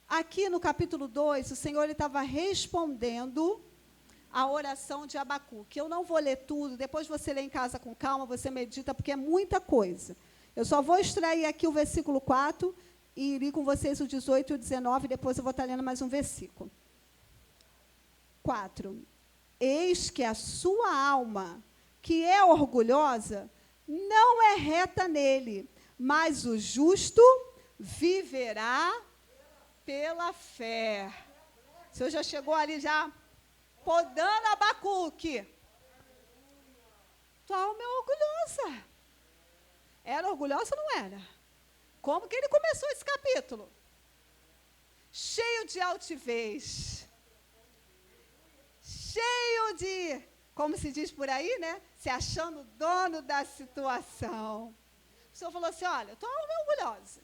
Speaker 1: Aqui no capítulo 2, o Senhor estava respondendo a oração de Abacuque. Eu não vou ler tudo, depois você lê em casa com calma, você medita, porque é muita coisa. Eu só vou extrair aqui o versículo 4 e li com vocês o 18 e o 19, depois eu vou estar lendo mais um versículo. 4. Eis que a sua alma, que é orgulhosa, não é reta nele, mas o justo viverá pela fé. O Senhor já chegou ali, já podando Abacuque. Tua alma é orgulhosa. Era orgulhosa ou não era? Como que ele começou esse capítulo? Cheio de altivez. Cheio de, como se diz por aí, né? Se achando dono da situação. O Senhor falou assim, olha, tua alma é orgulhosa.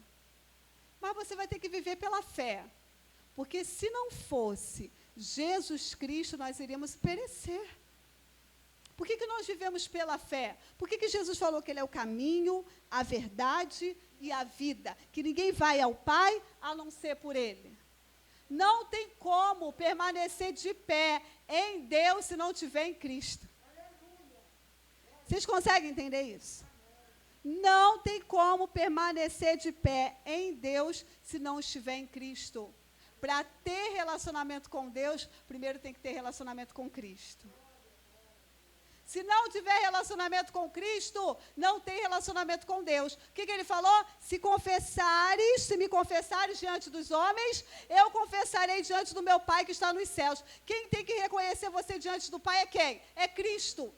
Speaker 1: Mas você vai ter que viver pela fé. Porque se não fosse Jesus Cristo, nós iríamos perecer. Por que nós vivemos pela fé? Por que Jesus falou que Ele é o caminho, a verdade e a vida? Que ninguém vai ao Pai a não ser por Ele. Não tem como permanecer de pé em Deus se não estiver em Cristo. Vocês conseguem entender isso? Não tem como permanecer de pé em Deus se não estiver em Cristo. Para ter relacionamento com Deus, primeiro tem que ter relacionamento com Cristo. Se não tiver relacionamento com Cristo, não tem relacionamento com Deus. O que ele falou? Se me confessares diante dos homens, eu confessarei diante do meu Pai que está nos céus. Quem tem que reconhecer você diante do Pai é quem? É Cristo.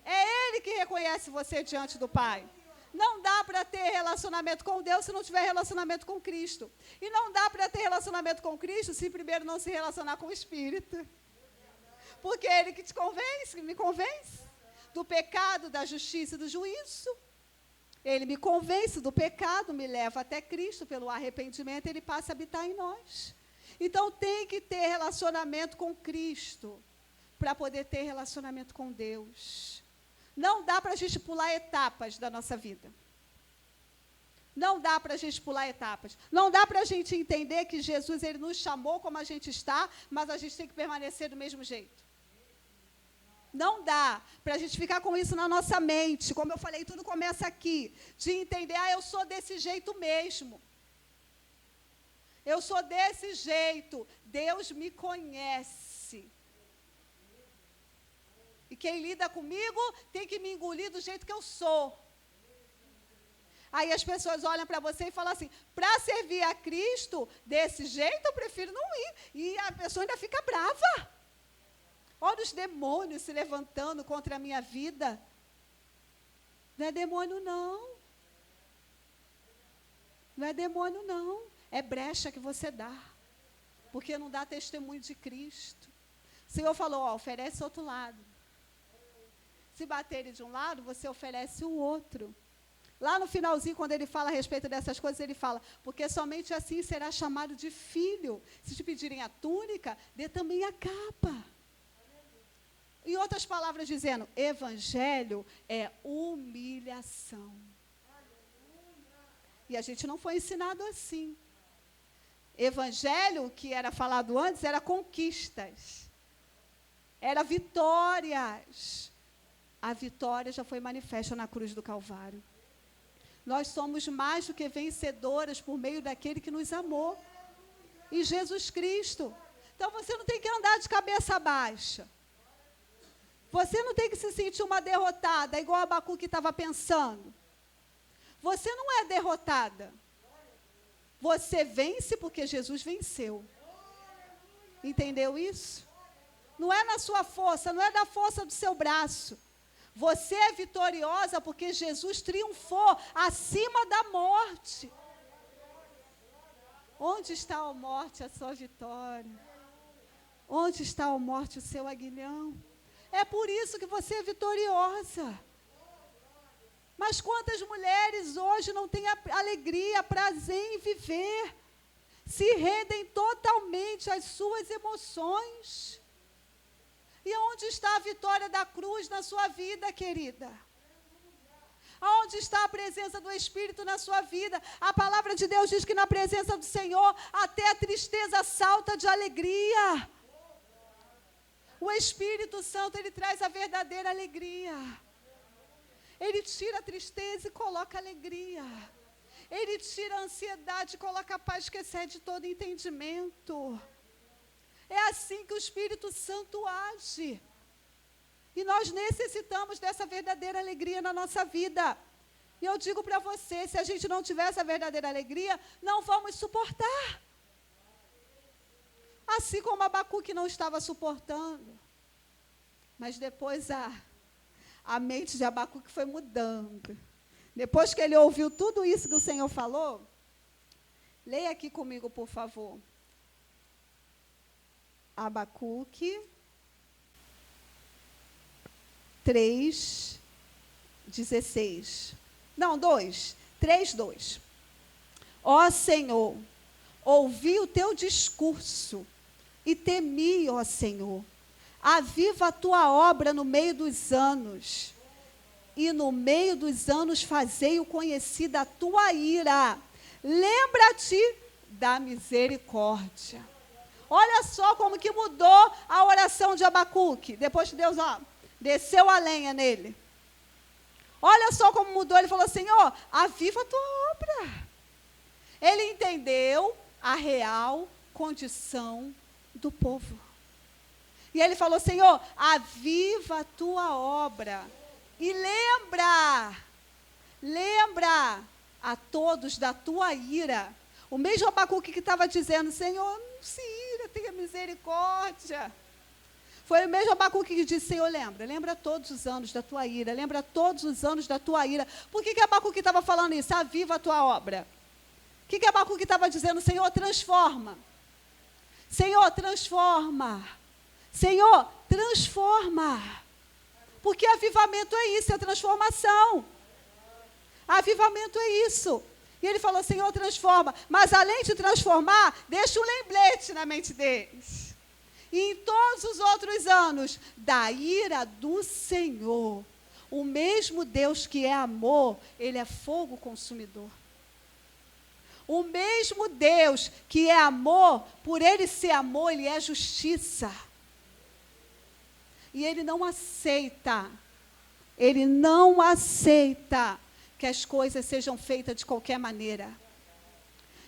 Speaker 1: É Ele que reconhece você diante do Pai. Não dá para ter relacionamento com Deus se não tiver relacionamento com Cristo. E não dá para ter relacionamento com Cristo se primeiro não se relacionar com o Espírito. Porque é Ele que te convence, que me convence do pecado, da justiça e do juízo. Ele me convence do pecado, me leva até Cristo, pelo arrependimento, Ele passa a habitar em nós. Então tem que ter relacionamento com Cristo, para poder ter relacionamento com Deus. Não dá para a gente pular etapas da nossa vida. Não dá para a gente pular etapas. Não dá para a gente entender que Jesus, Ele nos chamou como a gente está, mas a gente tem que permanecer do mesmo jeito. Não dá para a gente ficar com isso na nossa mente. Como eu falei, tudo começa aqui. De entender, eu sou desse jeito mesmo. Eu sou desse jeito. Deus me conhece. E quem lida comigo tem que me engolir do jeito que eu sou. Aí as pessoas olham para você e falam assim, para servir a Cristo, desse jeito eu prefiro não ir. E a pessoa ainda fica brava. Olha os demônios se levantando contra a minha vida. Não é demônio, não. Não é demônio, não. É brecha que você dá. Porque não dá testemunho de Cristo. O Senhor falou, oferece outro lado. Se baterem de um lado, você oferece o outro. Lá no finalzinho, quando ele fala a respeito dessas coisas, ele fala, porque somente assim será chamado de filho. Se te pedirem a túnica, dê também a capa. Em outras palavras, dizendo, evangelho é humilhação. E a gente não foi ensinado assim. Evangelho, que era falado antes, era conquistas. Era vitórias. A vitória já foi manifesta na cruz do Calvário. Nós somos mais do que vencedoras por meio daquele que nos amou. Em Jesus Cristo. Então, você não tem que andar de cabeça baixa. Você não tem que se sentir uma derrotada, igual a Abacuque estava pensando. Você não é derrotada. Você vence porque Jesus venceu. Entendeu isso? Não é na sua força, não é da força do seu braço. Você é vitoriosa porque Jesus triunfou acima da morte. Onde está a morte, a sua vitória? Onde está a morte, o seu aguilhão? É por isso que você é vitoriosa. Mas quantas mulheres hoje não têm alegria, prazer em viver? Se rendem totalmente às suas emoções. E onde está a vitória da cruz na sua vida, querida? Aonde está a presença do Espírito na sua vida? A palavra de Deus diz que na presença do Senhor até a tristeza salta de alegria. O Espírito Santo, ele traz a verdadeira alegria. Ele tira a tristeza e coloca alegria. Ele tira a ansiedade e coloca a paz que excede todo entendimento. É assim que o Espírito Santo age. E nós necessitamos dessa verdadeira alegria na nossa vida. E eu digo para você, se a gente não tiver essa verdadeira alegria, não vamos suportar. Assim como Abacuque não estava suportando. Mas depois a mente de Abacuque foi mudando. Depois que ele ouviu tudo isso que o Senhor falou, leia aqui comigo, por favor. Abacuque 3:16. Não, 3:2. Ó Senhor, ouvi o teu discurso e temi, ó Senhor. Aviva a tua obra no meio dos anos. E no meio dos anos fazei-o conhecida a tua ira. Lembra-te da misericórdia. Olha só como que mudou a oração de Abacuque. Depois que Deus desceu a lenha nele. Olha só como mudou. Ele falou, Senhor, aviva a tua obra. Ele entendeu a real condição do povo. E ele falou, Senhor, aviva a tua obra. E lembra a todos da tua ira. O mesmo Abacuque que estava dizendo, Senhor, não se ira, tenha misericórdia. Foi o mesmo Abacuque que disse, Senhor, lembra todos os anos da tua ira, lembra todos os anos da tua ira. Por que Abacuque estava falando isso? Aviva a tua obra. O que Abacuque estava dizendo? Senhor, transforma. Senhor, transforma. Senhor, transforma. Porque avivamento é isso, é transformação. Avivamento é isso. E ele falou, Senhor, transforma. Mas além de transformar, deixa um lembrete na mente deles. E em todos os outros anos, da ira do Senhor. O mesmo Deus que é amor, ele é fogo consumidor. O mesmo Deus que é amor, por ele ser amor, ele é justiça. E ele não aceita que as coisas sejam feitas de qualquer maneira.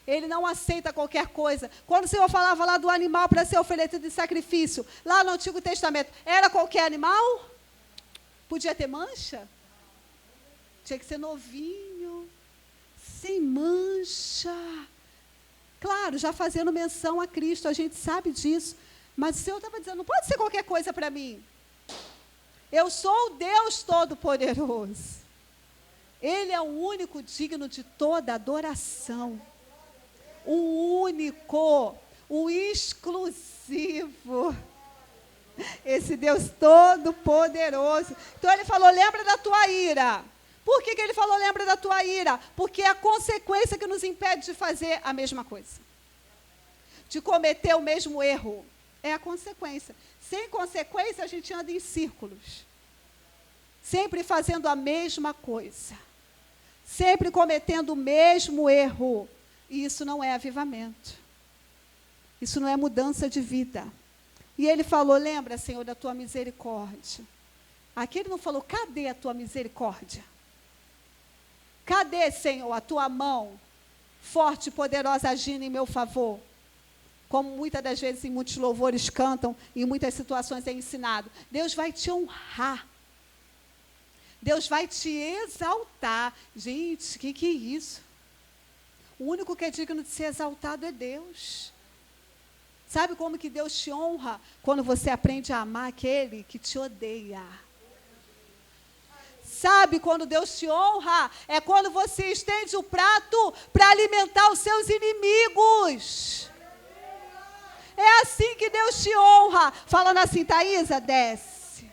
Speaker 1: Ele não aceita qualquer coisa. Quando o Senhor falava lá do animal para ser oferecido em sacrifício, lá no Antigo Testamento, era qualquer animal? Podia ter mancha? Tinha que ser novinho, sem mancha. Claro, já fazendo menção a Cristo, a gente sabe disso. Mas o Senhor estava dizendo, não pode ser qualquer coisa para mim. Eu sou o Deus Todo-Poderoso. Ele é o único digno de toda adoração. O único, o exclusivo. Esse Deus Todo-Poderoso. Então ele falou, lembra da tua ira. Por que ele falou, lembra da tua ira? Porque é a consequência que nos impede de fazer a mesma coisa. De cometer o mesmo erro. É a consequência. Sem consequência, a gente anda em círculos. Sempre fazendo a mesma coisa. Sempre cometendo o mesmo erro. E isso não é avivamento. Isso não é mudança de vida. E ele falou, lembra, Senhor, da tua misericórdia. Aqui ele não falou, cadê a tua misericórdia? Cadê, Senhor, a tua mão forte e poderosa agindo em meu favor? Como muitas das vezes em muitos louvores cantam, em muitas situações é ensinado. Deus vai te honrar. Deus vai te exaltar. Gente, o que é isso? O único que é digno de ser exaltado é Deus. Sabe como que Deus te honra? Quando você aprende a amar aquele que te odeia. Sabe quando Deus te honra? É quando você estende o prato para alimentar os seus inimigos. É assim que Deus te honra. Falando assim, Thaísa, desce.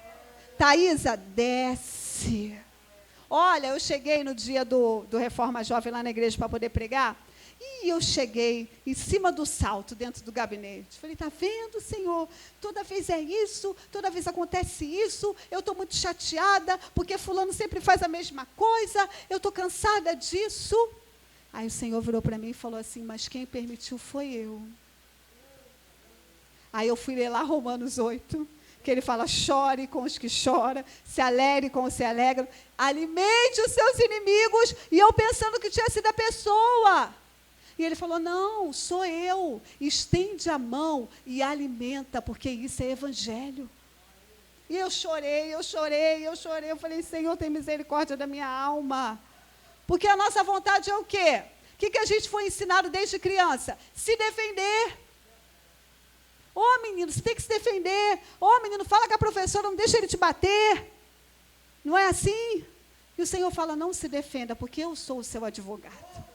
Speaker 1: Thaísa, desce. Olha, eu cheguei no dia do Reforma Jovem lá na igreja para poder pregar. E eu cheguei em cima do salto dentro do gabinete. Falei, está vendo, Senhor? Toda vez é isso, toda vez acontece isso. Eu estou muito chateada, porque fulano sempre faz a mesma coisa. Eu estou cansada disso. Aí o Senhor virou para mim e falou assim, mas quem permitiu foi eu. Aí eu fui ler lá Romanos 8, que ele fala, chore com os que choram, se alegre com os que se alegram, alimente os seus inimigos, e eu pensando que tinha sido a pessoa. E ele falou, não, sou eu, estende a mão e alimenta, porque isso é evangelho. E eu chorei, eu falei, Senhor, tem misericórdia da minha alma. Porque a nossa vontade é o quê? O que a gente foi ensinado desde criança? Se defender. Ô menino, você tem que se defender. Ô menino, fala com a professora, não deixa ele te bater. Não é assim? E o Senhor fala, não se defenda, porque eu sou o seu advogado.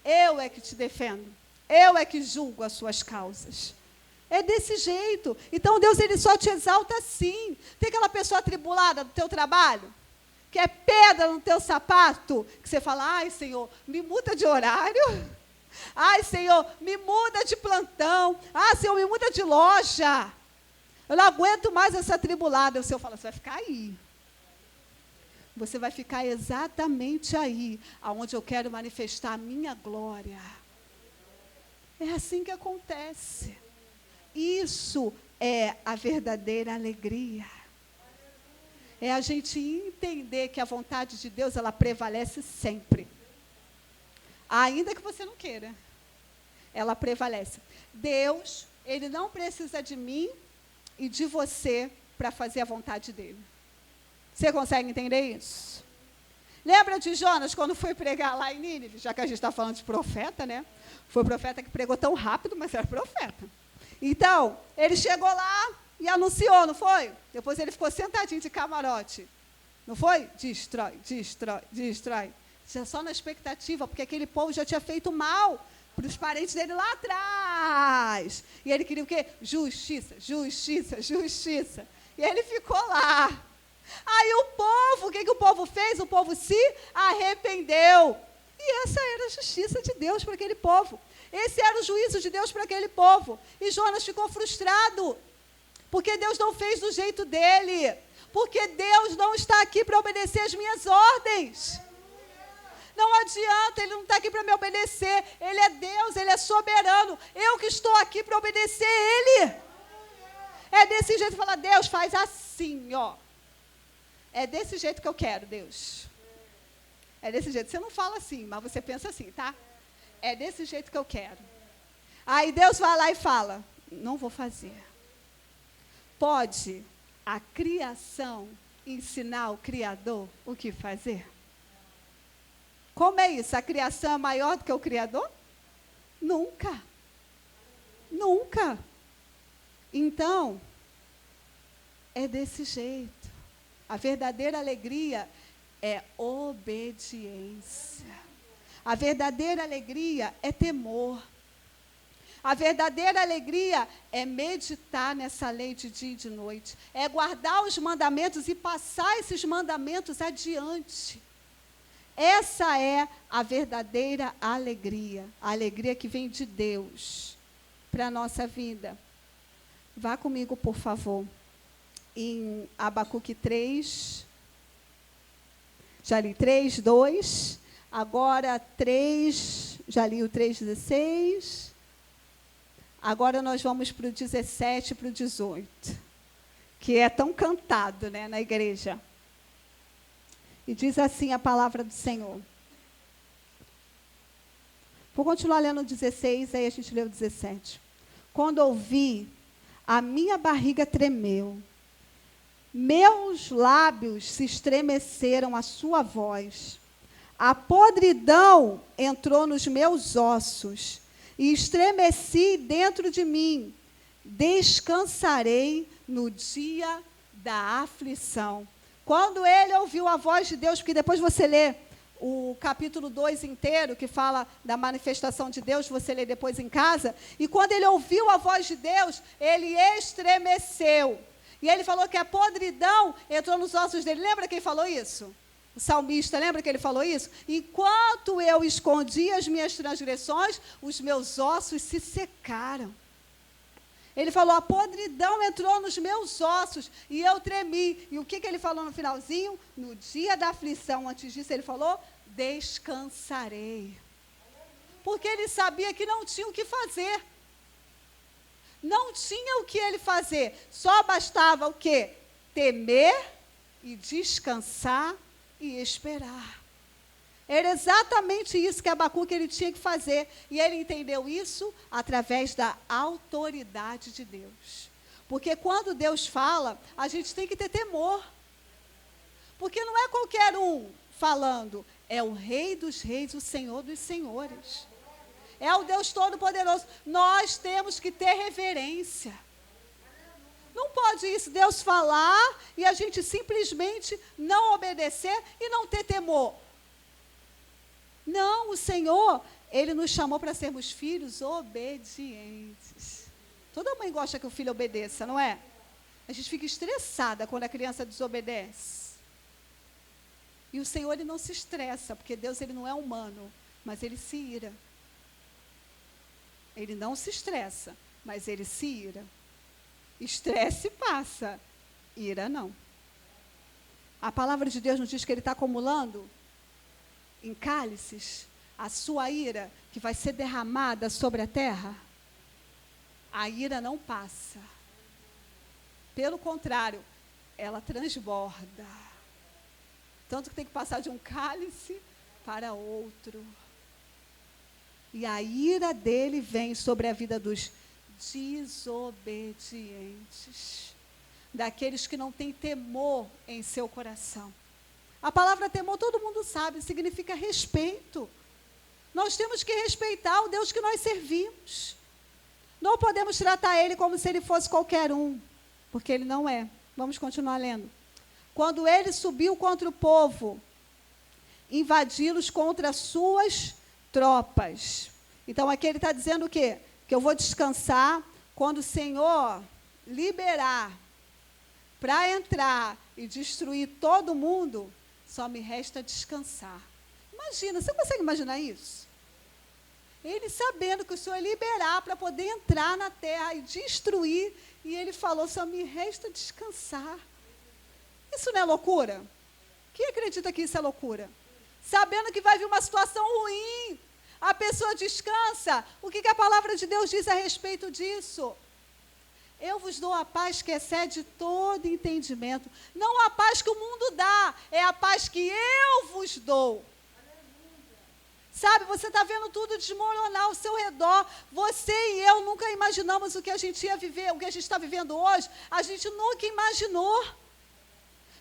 Speaker 1: Eu é que te defendo. Eu é que julgo as suas causas. É desse jeito. Então Deus, ele só te exalta assim. Tem aquela pessoa atribulada do teu trabalho, que é pedra no teu sapato, que você fala, ai Senhor, me muda de horário. Ai, Senhor, me muda de plantão. Ah, Senhor, me muda de loja. Eu não aguento mais essa atribulada. O Senhor fala, você vai ficar aí. Você vai ficar exatamente aí, aonde eu quero manifestar a minha glória. É assim que acontece. Isso é a verdadeira alegria. É a gente entender que a vontade de Deus, ela prevalece sempre. Ainda que você não queira, ela prevalece. Deus, ele não precisa de mim e de você para fazer a vontade dele. Você consegue entender isso? Lembra de Jonas, quando foi pregar lá em Nínive? Já que a gente está falando de profeta, né? Foi o profeta que pregou tão rápido, mas era profeta. Então, ele chegou lá e anunciou, não foi? Depois ele ficou sentadinho de camarote. Não foi? Destrói, destrói, destrói. Já só na expectativa, porque aquele povo já tinha feito mal para os parentes dele lá atrás. E ele queria o quê? Justiça, justiça, justiça. E ele ficou lá. Aí o povo, o que o povo fez? O povo se arrependeu. E essa era a justiça de Deus para aquele povo. Esse era o juízo de Deus para aquele povo. E Jonas ficou frustrado, porque Deus não fez do jeito dele. Porque Deus não está aqui para obedecer as minhas ordens. Não adianta, ele não está aqui para me obedecer. Ele é Deus, ele é soberano. Eu que estou aqui para obedecer ele. É desse jeito que fala, Deus, faz assim, ó. É desse jeito que eu quero, Deus. É desse jeito. Você não fala assim, mas você pensa assim, tá? É desse jeito que eu quero. Aí Deus vai lá e fala, não vou fazer. Pode a criação ensinar o Criador o que fazer? Como é isso? A criação é maior do que o Criador? Nunca. Nunca. Então, é desse jeito. A verdadeira alegria é obediência. A verdadeira alegria é temor. A verdadeira alegria é meditar nessa lei de dia e de noite. É guardar os mandamentos e passar esses mandamentos adiante. Essa é a verdadeira alegria. A alegria que vem de Deus para a nossa vida. Vá comigo, por favor, em Abacuque 3. Já li 3, 2. Agora 3, já li o 3,16. Agora nós vamos para o 17 e para o 18, que é tão cantado, né, na igreja. E diz assim a palavra do Senhor. Vou continuar lendo o 16, aí a gente lê o 17. Quando ouvi, a minha barriga tremeu. Meus lábios se estremeceram à sua voz. A podridão entrou nos meus ossos e estremeci dentro de mim. Descansarei no dia da aflição. Quando ele ouviu a voz de Deus, porque depois você lê o capítulo 2 inteiro, que fala da manifestação de Deus, você lê depois em casa, e quando ele ouviu a voz de Deus, ele estremeceu. E ele falou que a podridão entrou nos ossos dele. Lembra quem falou isso? O salmista, lembra que ele falou isso? Enquanto eu escondi as minhas transgressões, os meus ossos se secaram. Ele falou, a podridão entrou nos meus ossos e eu tremi. E o que ele falou no finalzinho? No dia da aflição, antes disso ele falou, descansarei. Porque ele sabia que não tinha o que fazer. Não tinha o que ele fazer. Só bastava o quê? Temer e descansar e esperar. Era exatamente isso que Abacuque ele tinha que fazer. E ele entendeu isso através da autoridade de Deus. Porque quando Deus fala, a gente tem que ter temor. Porque não é qualquer um falando. É o Rei dos Reis, o Senhor dos Senhores. É o Deus Todo-Poderoso. Nós temos que ter reverência. Não pode isso, Deus falar e a gente simplesmente não obedecer e não ter temor. Não, o Senhor, Ele nos chamou para sermos filhos obedientes. Toda mãe gosta que o filho obedeça, não é? A gente fica estressada quando a criança desobedece. E o Senhor, Ele não se estressa, porque Deus, Ele não é humano, mas Ele se ira. Ele não se estressa, mas Ele se ira. Estresse passa, ira não. A palavra de Deus nos diz que Ele está acumulando em cálices a sua ira, que vai ser derramada sobre a terra. A ira não passa. Pelo contrário, ela transborda. Tanto que tem que passar de um cálice para outro. E a ira dele vem sobre a vida dos desobedientes, daqueles que não têm temor em seu coração. A palavra temor, todo mundo sabe, significa respeito. Nós temos que respeitar o Deus que nós servimos. Não podemos tratar Ele como se Ele fosse qualquer um, porque Ele não é. Vamos continuar lendo. Quando Ele subiu contra o povo, invadi-los contra suas tropas. Então aqui Ele está dizendo o quê? Que eu vou descansar quando o Senhor liberar para entrar e destruir todo mundo, só me resta descansar. Imagina, você consegue imaginar isso? Ele sabendo que o Senhor ia liberar para poder entrar na terra e destruir, e ele falou, só me resta descansar. Isso não é loucura? Quem acredita que isso é loucura? Sabendo que vai vir uma situação ruim, a pessoa descansa. O que a palavra de Deus diz a respeito disso? Eu vos dou a paz que excede todo entendimento. Não a paz que o mundo dá, é a paz que eu vos dou. Sabe, você está vendo tudo desmoronar ao seu redor. Você e eu nunca imaginamos o que a gente ia viver, o que a gente está vivendo hoje. A gente nunca imaginou.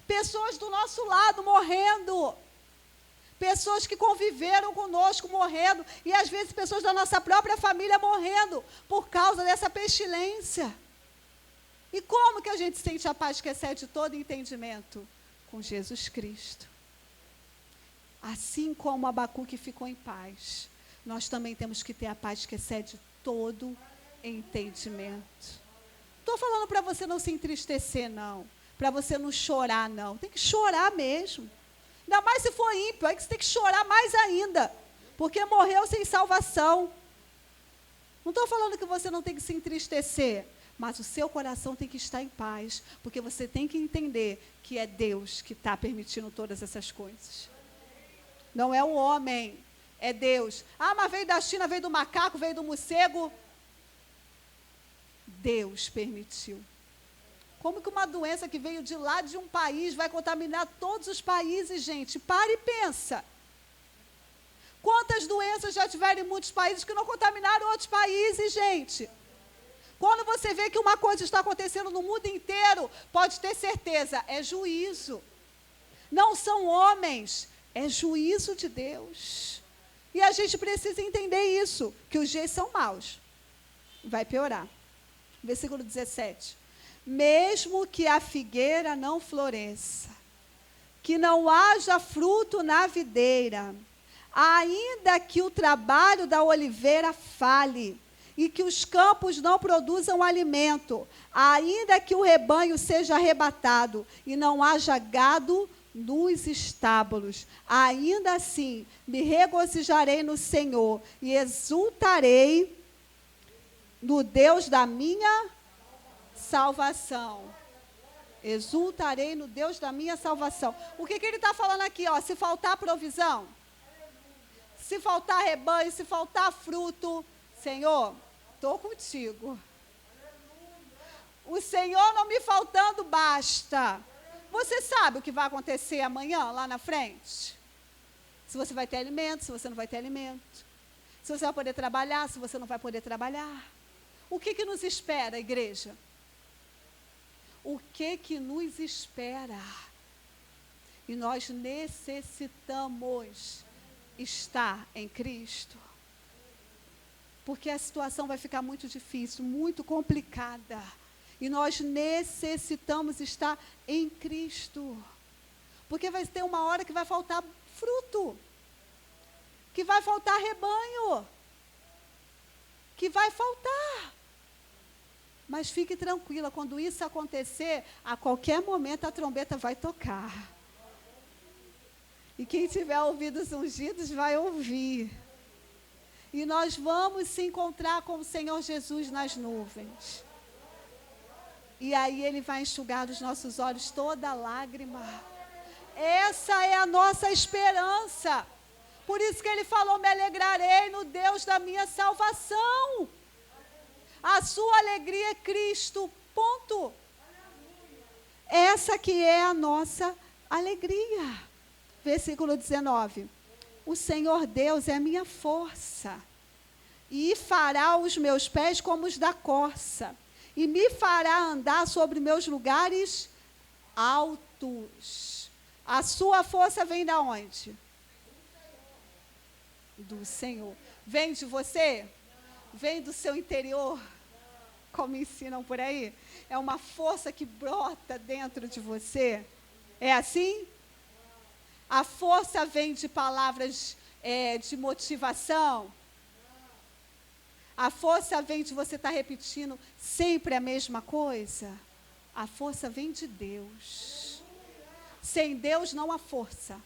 Speaker 1: Pessoas do nosso lado morrendo. Pessoas que conviveram conosco morrendo. E às vezes pessoas da nossa própria família morrendo por causa dessa pestilência. E como que a gente sente a paz que excede todo entendimento? Com Jesus Cristo. Assim como Abacuque ficou em paz, nós também temos que ter a paz que excede todo entendimento. Estou falando para você não se entristecer, não. Para você não chorar, não. Tem que chorar mesmo. Ainda mais se for ímpio, aí que você tem que chorar mais ainda. Porque morreu sem salvação. Não estou falando que você não tem que se entristecer, mas o seu coração tem que estar em paz, porque você tem que entender que é Deus que está permitindo todas essas coisas. Não é o homem, é Deus. Ah, mas veio da China, veio do macaco, veio do morcego. Deus permitiu. Como que uma doença que veio de lá de um país vai contaminar todos os países, gente? Para e pensa. Quantas doenças já tiveram em muitos países que não contaminaram outros países, gente? Quando você vê que uma coisa está acontecendo no mundo inteiro, pode ter certeza, é juízo. Não são homens, é juízo de Deus. E a gente precisa entender isso, que os dias são maus. Vai piorar. Versículo 17. Mesmo que a figueira não floresça, que não haja fruto na videira, ainda que o trabalho da oliveira fale, e que os campos não produzam alimento, ainda que o rebanho seja arrebatado, e não haja gado nos estábulos, ainda assim me regozijarei no Senhor, e exultarei no Deus da minha salvação. Exultarei no Deus da minha salvação. O que ele está falando aqui? Ó, se faltar provisão, se faltar rebanho, se faltar fruto, Senhor, estou contigo. O Senhor não me faltando basta. Você sabe o que vai acontecer amanhã, lá na frente? Se você vai ter alimento, se você não vai ter alimento. Se você vai poder trabalhar, se você não vai poder trabalhar. O que nos espera, igreja? O que nos espera? E nós necessitamos estar em Cristo. Porque a situação vai ficar muito difícil, muito complicada. E nós necessitamos estar em Cristo. Porque vai ter uma hora que vai faltar fruto. Que vai faltar rebanho. Que vai faltar. Mas fique tranquila, quando isso acontecer, a qualquer momento a trombeta vai tocar. E quem tiver ouvidos ungidos vai ouvir. E nós vamos se encontrar com o Senhor Jesus nas nuvens. E aí Ele vai enxugar dos nossos olhos toda lágrima. Essa é a nossa esperança. Por isso que Ele falou, me alegrarei no Deus da minha salvação. A sua alegria é Cristo, ponto. Essa que é a nossa alegria. Versículo 19. O Senhor Deus é a minha força, e fará os meus pés como os da corça, e me fará andar sobre meus lugares altos. A sua força vem da onde? Do Senhor. Vem de você? Vem do seu interior? Como ensinam por aí? É uma força que brota dentro de você? É assim? A força vem de palavras de motivação? A força vem de você estar repetindo sempre a mesma coisa? A força vem de Deus. Sem Deus não há força.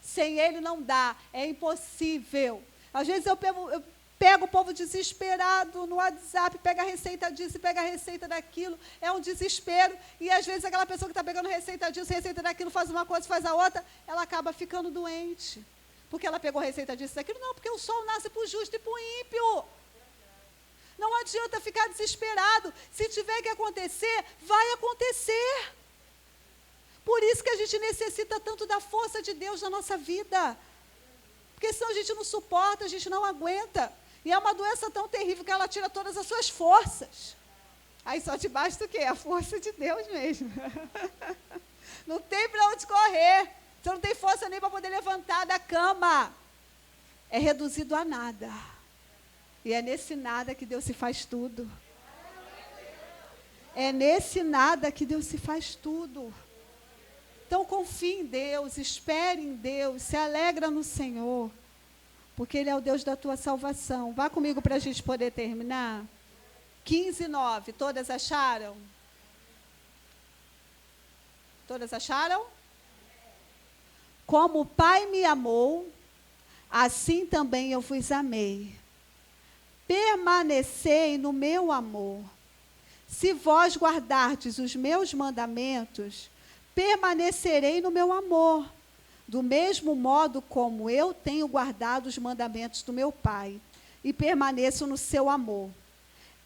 Speaker 1: Sem Ele não dá, é impossível. Às vezes eu pego o povo desesperado no WhatsApp, pega a receita disso, pega a receita daquilo, é um desespero, e às vezes aquela pessoa que está pegando receita disso, receita daquilo, faz uma coisa, faz a outra, ela acaba ficando doente, porque ela pegou receita disso, daquilo, não, porque o sol nasce para o justo e para o ímpio. Não adianta ficar desesperado, se tiver que acontecer, vai acontecer. Por isso que a gente necessita tanto da força de Deus na nossa vida, porque senão a gente não suporta, a gente não aguenta. E é uma doença tão terrível que ela tira todas as suas forças. Aí só te basta o quê? A força de Deus mesmo. Não tem para onde correr. Você não tem força nem para poder levantar da cama. É reduzido a nada. E é nesse nada que Deus se faz tudo. É nesse nada que Deus se faz tudo. Então confie em Deus, espere em Deus, se alegra no Senhor. Porque Ele é o Deus da tua salvação. Vá comigo para a gente poder terminar. 15:9. Todas acharam? Todas acharam? Como o Pai me amou, assim também eu vos amei. Permanecei no meu amor. Se vós guardardes os meus mandamentos, permanecerei no meu amor, do mesmo modo como eu tenho guardado os mandamentos do meu Pai, e permaneço no seu amor.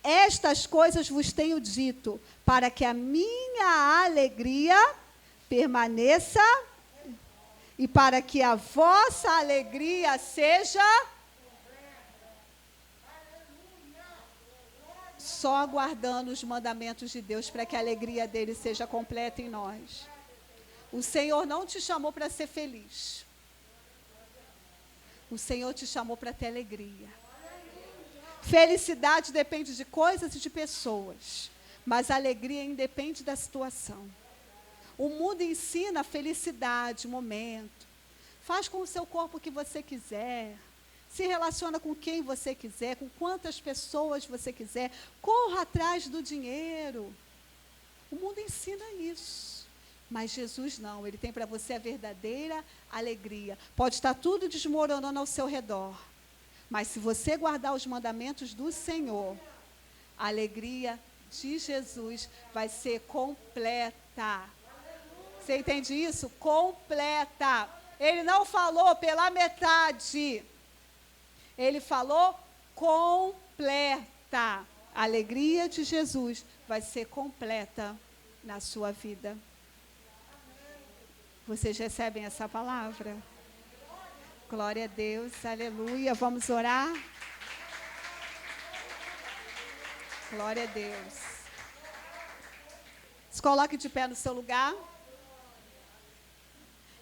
Speaker 1: Estas coisas vos tenho dito, para que a minha alegria permaneça, e para que a vossa alegria seja só aguardando os mandamentos de Deus, para que a alegria dele seja completa em nós. O Senhor não te chamou para ser feliz. O Senhor te chamou para ter alegria. Felicidade depende de coisas e de pessoas, mas a alegria independe da situação. O mundo ensina felicidade, momento. Faz com o seu corpo o que você quiser. Se relaciona com quem você quiser, com quantas pessoas você quiser. Corra atrás do dinheiro. O mundo ensina isso. Mas Jesus não, ele tem para você a verdadeira alegria. Pode estar tudo desmoronando ao seu redor, mas se você guardar os mandamentos do Senhor, a alegria de Jesus vai ser completa. Você entende isso? Completa. Ele não falou pela metade. Ele falou completa. A alegria de Jesus vai ser completa na sua vida. Vocês recebem essa palavra? Glória a Deus, aleluia. Vamos orar? Glória a Deus. Se coloque de pé no seu lugar.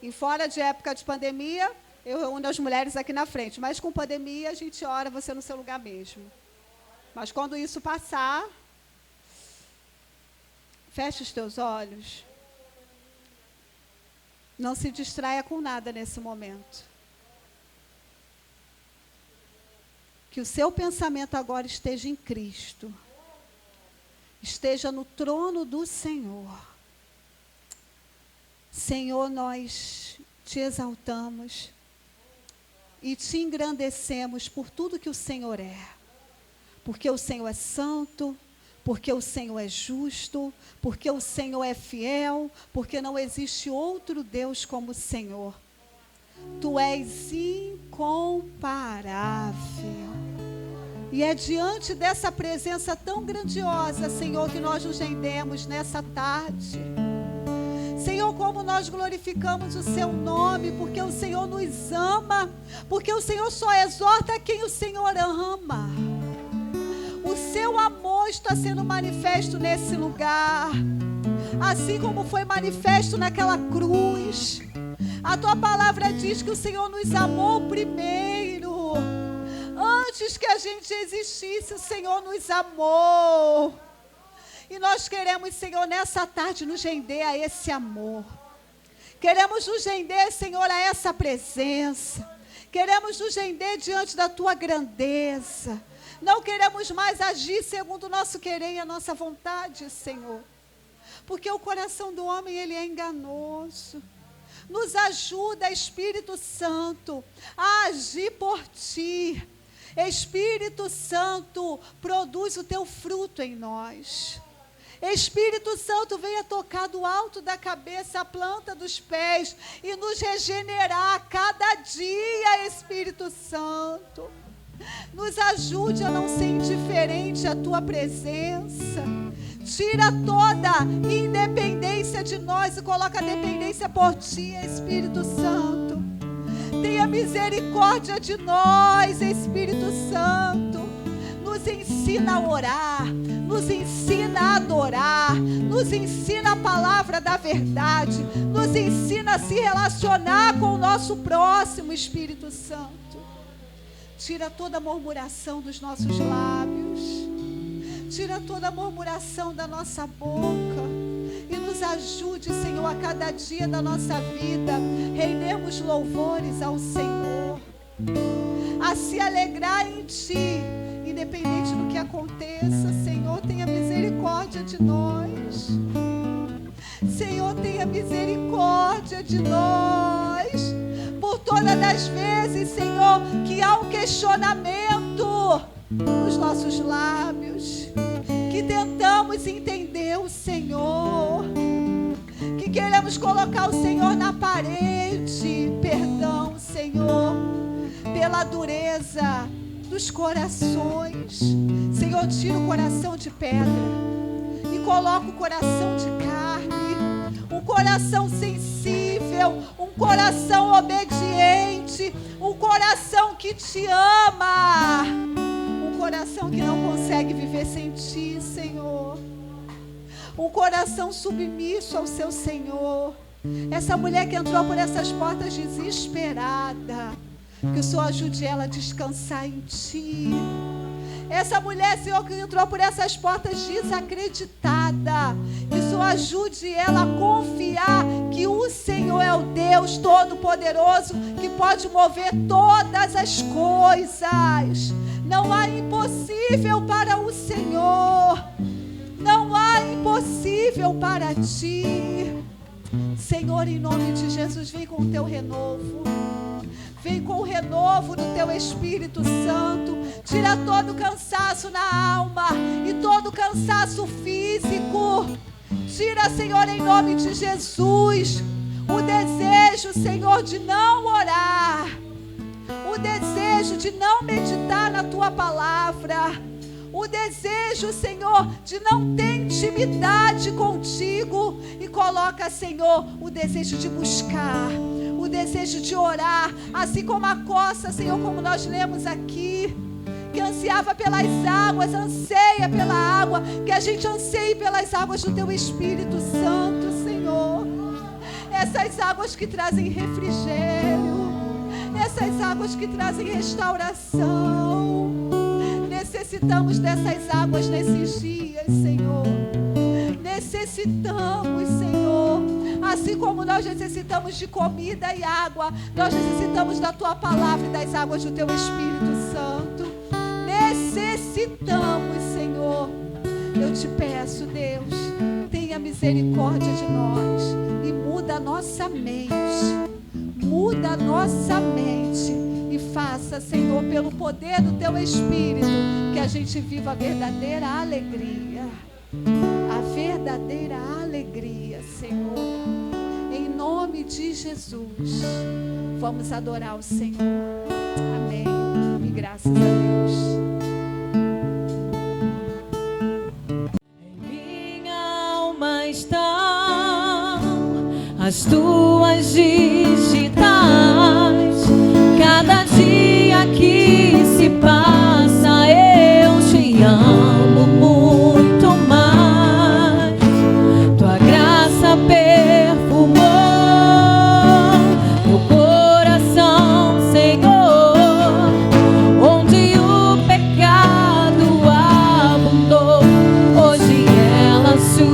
Speaker 1: Em fora de época de pandemia, eu reúno as mulheres aqui na frente. Mas com pandemia, a gente ora você no seu lugar mesmo. Mas quando isso passar, feche os teus olhos. Não se distraia com nada nesse momento. Que o seu pensamento agora esteja em Cristo. Esteja no trono do Senhor. Senhor, nós te exaltamos e te engrandecemos por tudo que o Senhor é. Porque o Senhor é santo, porque o Senhor é justo, porque o Senhor é fiel, porque não existe outro Deus como o Senhor. Tu és incomparável. E é diante dessa presença tão grandiosa, Senhor, que nós nos rendemos nessa tarde. Senhor, como nós glorificamos o seu nome, porque o Senhor nos ama, porque o Senhor só exorta quem o Senhor ama. O seu amor está sendo manifesto nesse lugar, assim como foi manifesto naquela cruz. A tua palavra diz que o Senhor nos amou primeiro. Antes que a gente existisse, o Senhor nos amou. E nós queremos, Senhor, nessa tarde nos render a esse amor. Queremos nos render, Senhor, a essa presença. Queremos nos render diante da tua grandeza. Não queremos mais agir segundo o nosso querer e a nossa vontade, Senhor. Porque o coração do homem, ele é enganoso. Nos ajuda, Espírito Santo, a agir por ti. Espírito Santo, produz o teu fruto em nós. Espírito Santo, venha tocar do alto da cabeça a planta dos pés e nos regenerar a cada dia, Espírito Santo. Nos ajude a não ser indiferente à tua presença. Tira toda independência de nós e coloca a dependência por ti, Espírito Santo. Tenha misericórdia de nós, Espírito Santo. Nos ensina a orar, nos ensina a adorar, nos ensina a palavra da verdade, nos ensina a se relacionar com o nosso próximo, Espírito Santo. Tira toda a murmuração dos nossos lábios, tira toda a murmuração da nossa boca e nos ajude, Senhor, a cada dia da nossa vida rendermos louvores ao Senhor, a se alegrar em ti e independente do que aconteça, Senhor, tenha misericórdia de nós. Senhor, tenha misericórdia de nós. Por todas as vezes, Senhor, que há um questionamento nos nossos lábios, que tentamos entender o Senhor, que queremos colocar o Senhor na parede. Perdão, Senhor, pela dureza dos corações. Senhor, tira o coração de pedra e coloca o coração de carne, um coração sensível, um coração obediente, um coração que te ama, um coração que não consegue viver sem ti, Senhor, um coração submisso ao seu Senhor. Essa mulher que entrou por essas portas desesperada, que o Senhor ajude ela a descansar em ti. Essa mulher, Senhor, que entrou por essas portas desacreditada, que o Senhor ajude ela a confiar que o Senhor é o Deus Todo-Poderoso, que pode mover todas as coisas. Não há impossível para o Senhor. Não há impossível para ti. Senhor, em nome de Jesus, vem com o teu renovo. Vem com o renovo do teu Espírito Santo. Tira todo o cansaço na alma e todo o cansaço físico. Tira, Senhor, em nome de Jesus, o desejo, Senhor, de não orar, o desejo de não meditar na tua palavra, o desejo, Senhor, de não ter intimidade contigo. E coloca, Senhor, o desejo de buscar, o desejo de orar, assim como a coça, Senhor, como nós lemos aqui, que ansiava pelas águas, anseia pela água, que a gente anseie pelas águas do teu Espírito Santo, Senhor. Essas águas que trazem refrigério, essas águas que trazem restauração. Necessitamos dessas águas nesses dias, Senhor. Necessitamos, Senhor. Assim como nós necessitamos de comida e água, nós necessitamos da tua palavra e das águas do teu Espírito Santo. Necessitamos, Senhor. Eu te peço, Deus, tenha misericórdia de nós e muda a nossa mente. Muda a nossa mente e faça, Senhor, pelo poder do teu Espírito, que a gente viva a verdadeira alegria. A verdadeira alegria, Senhor. Em nome de Jesus, vamos adorar o Senhor. Amém. E graças a Deus.
Speaker 2: Em minha alma estão as tuas digitais. Cada dia que se passa, eu te amo muito mais. Tua graça perfumou meu coração, Senhor, onde o pecado abundou. Hoje ela superabundou.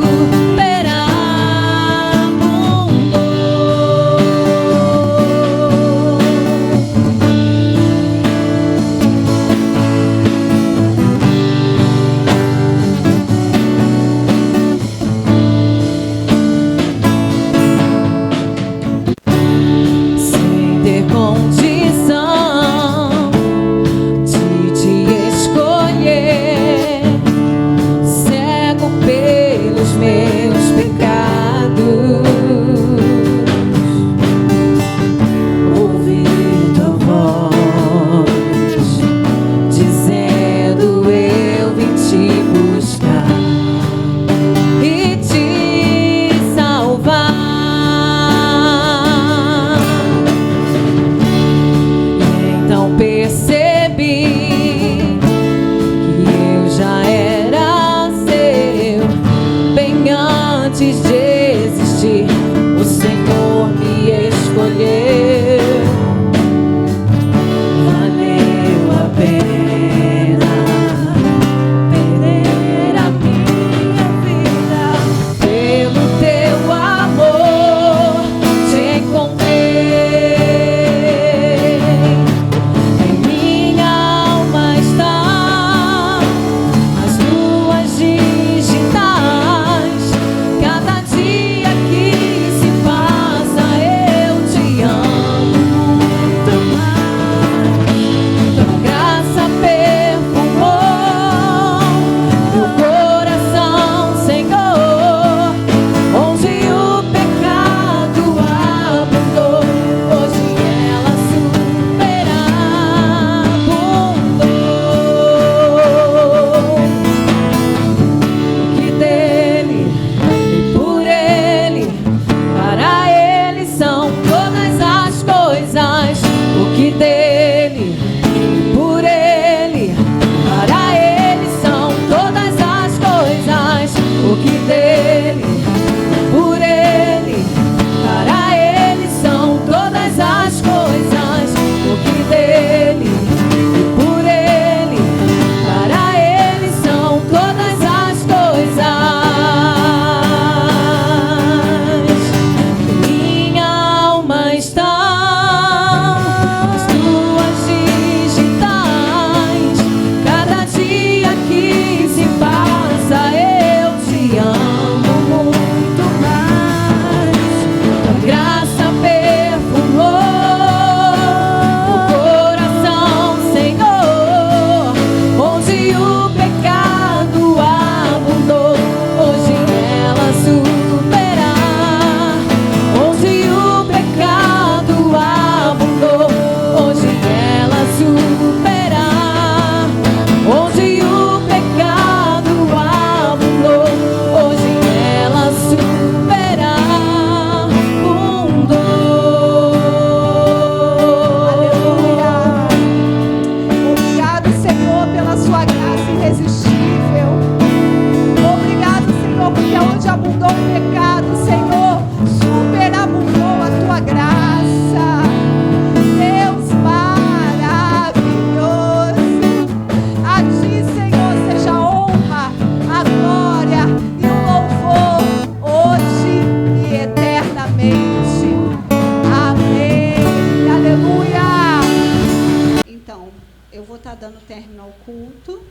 Speaker 1: eu vou estar dando término ao culto,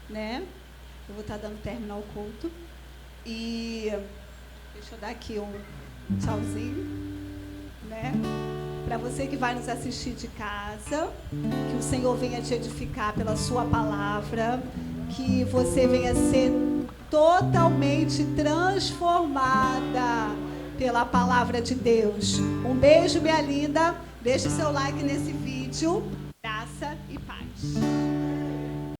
Speaker 1: né? Eu vou estar dando término ao culto. E deixa eu dar aqui um tchauzinho, né? Para você que vai nos assistir de casa, que o Senhor venha te edificar pela sua palavra, que você venha ser totalmente transformada pela palavra de Deus. Um beijo, minha linda. Deixe seu like nesse vídeo. Graça e paz.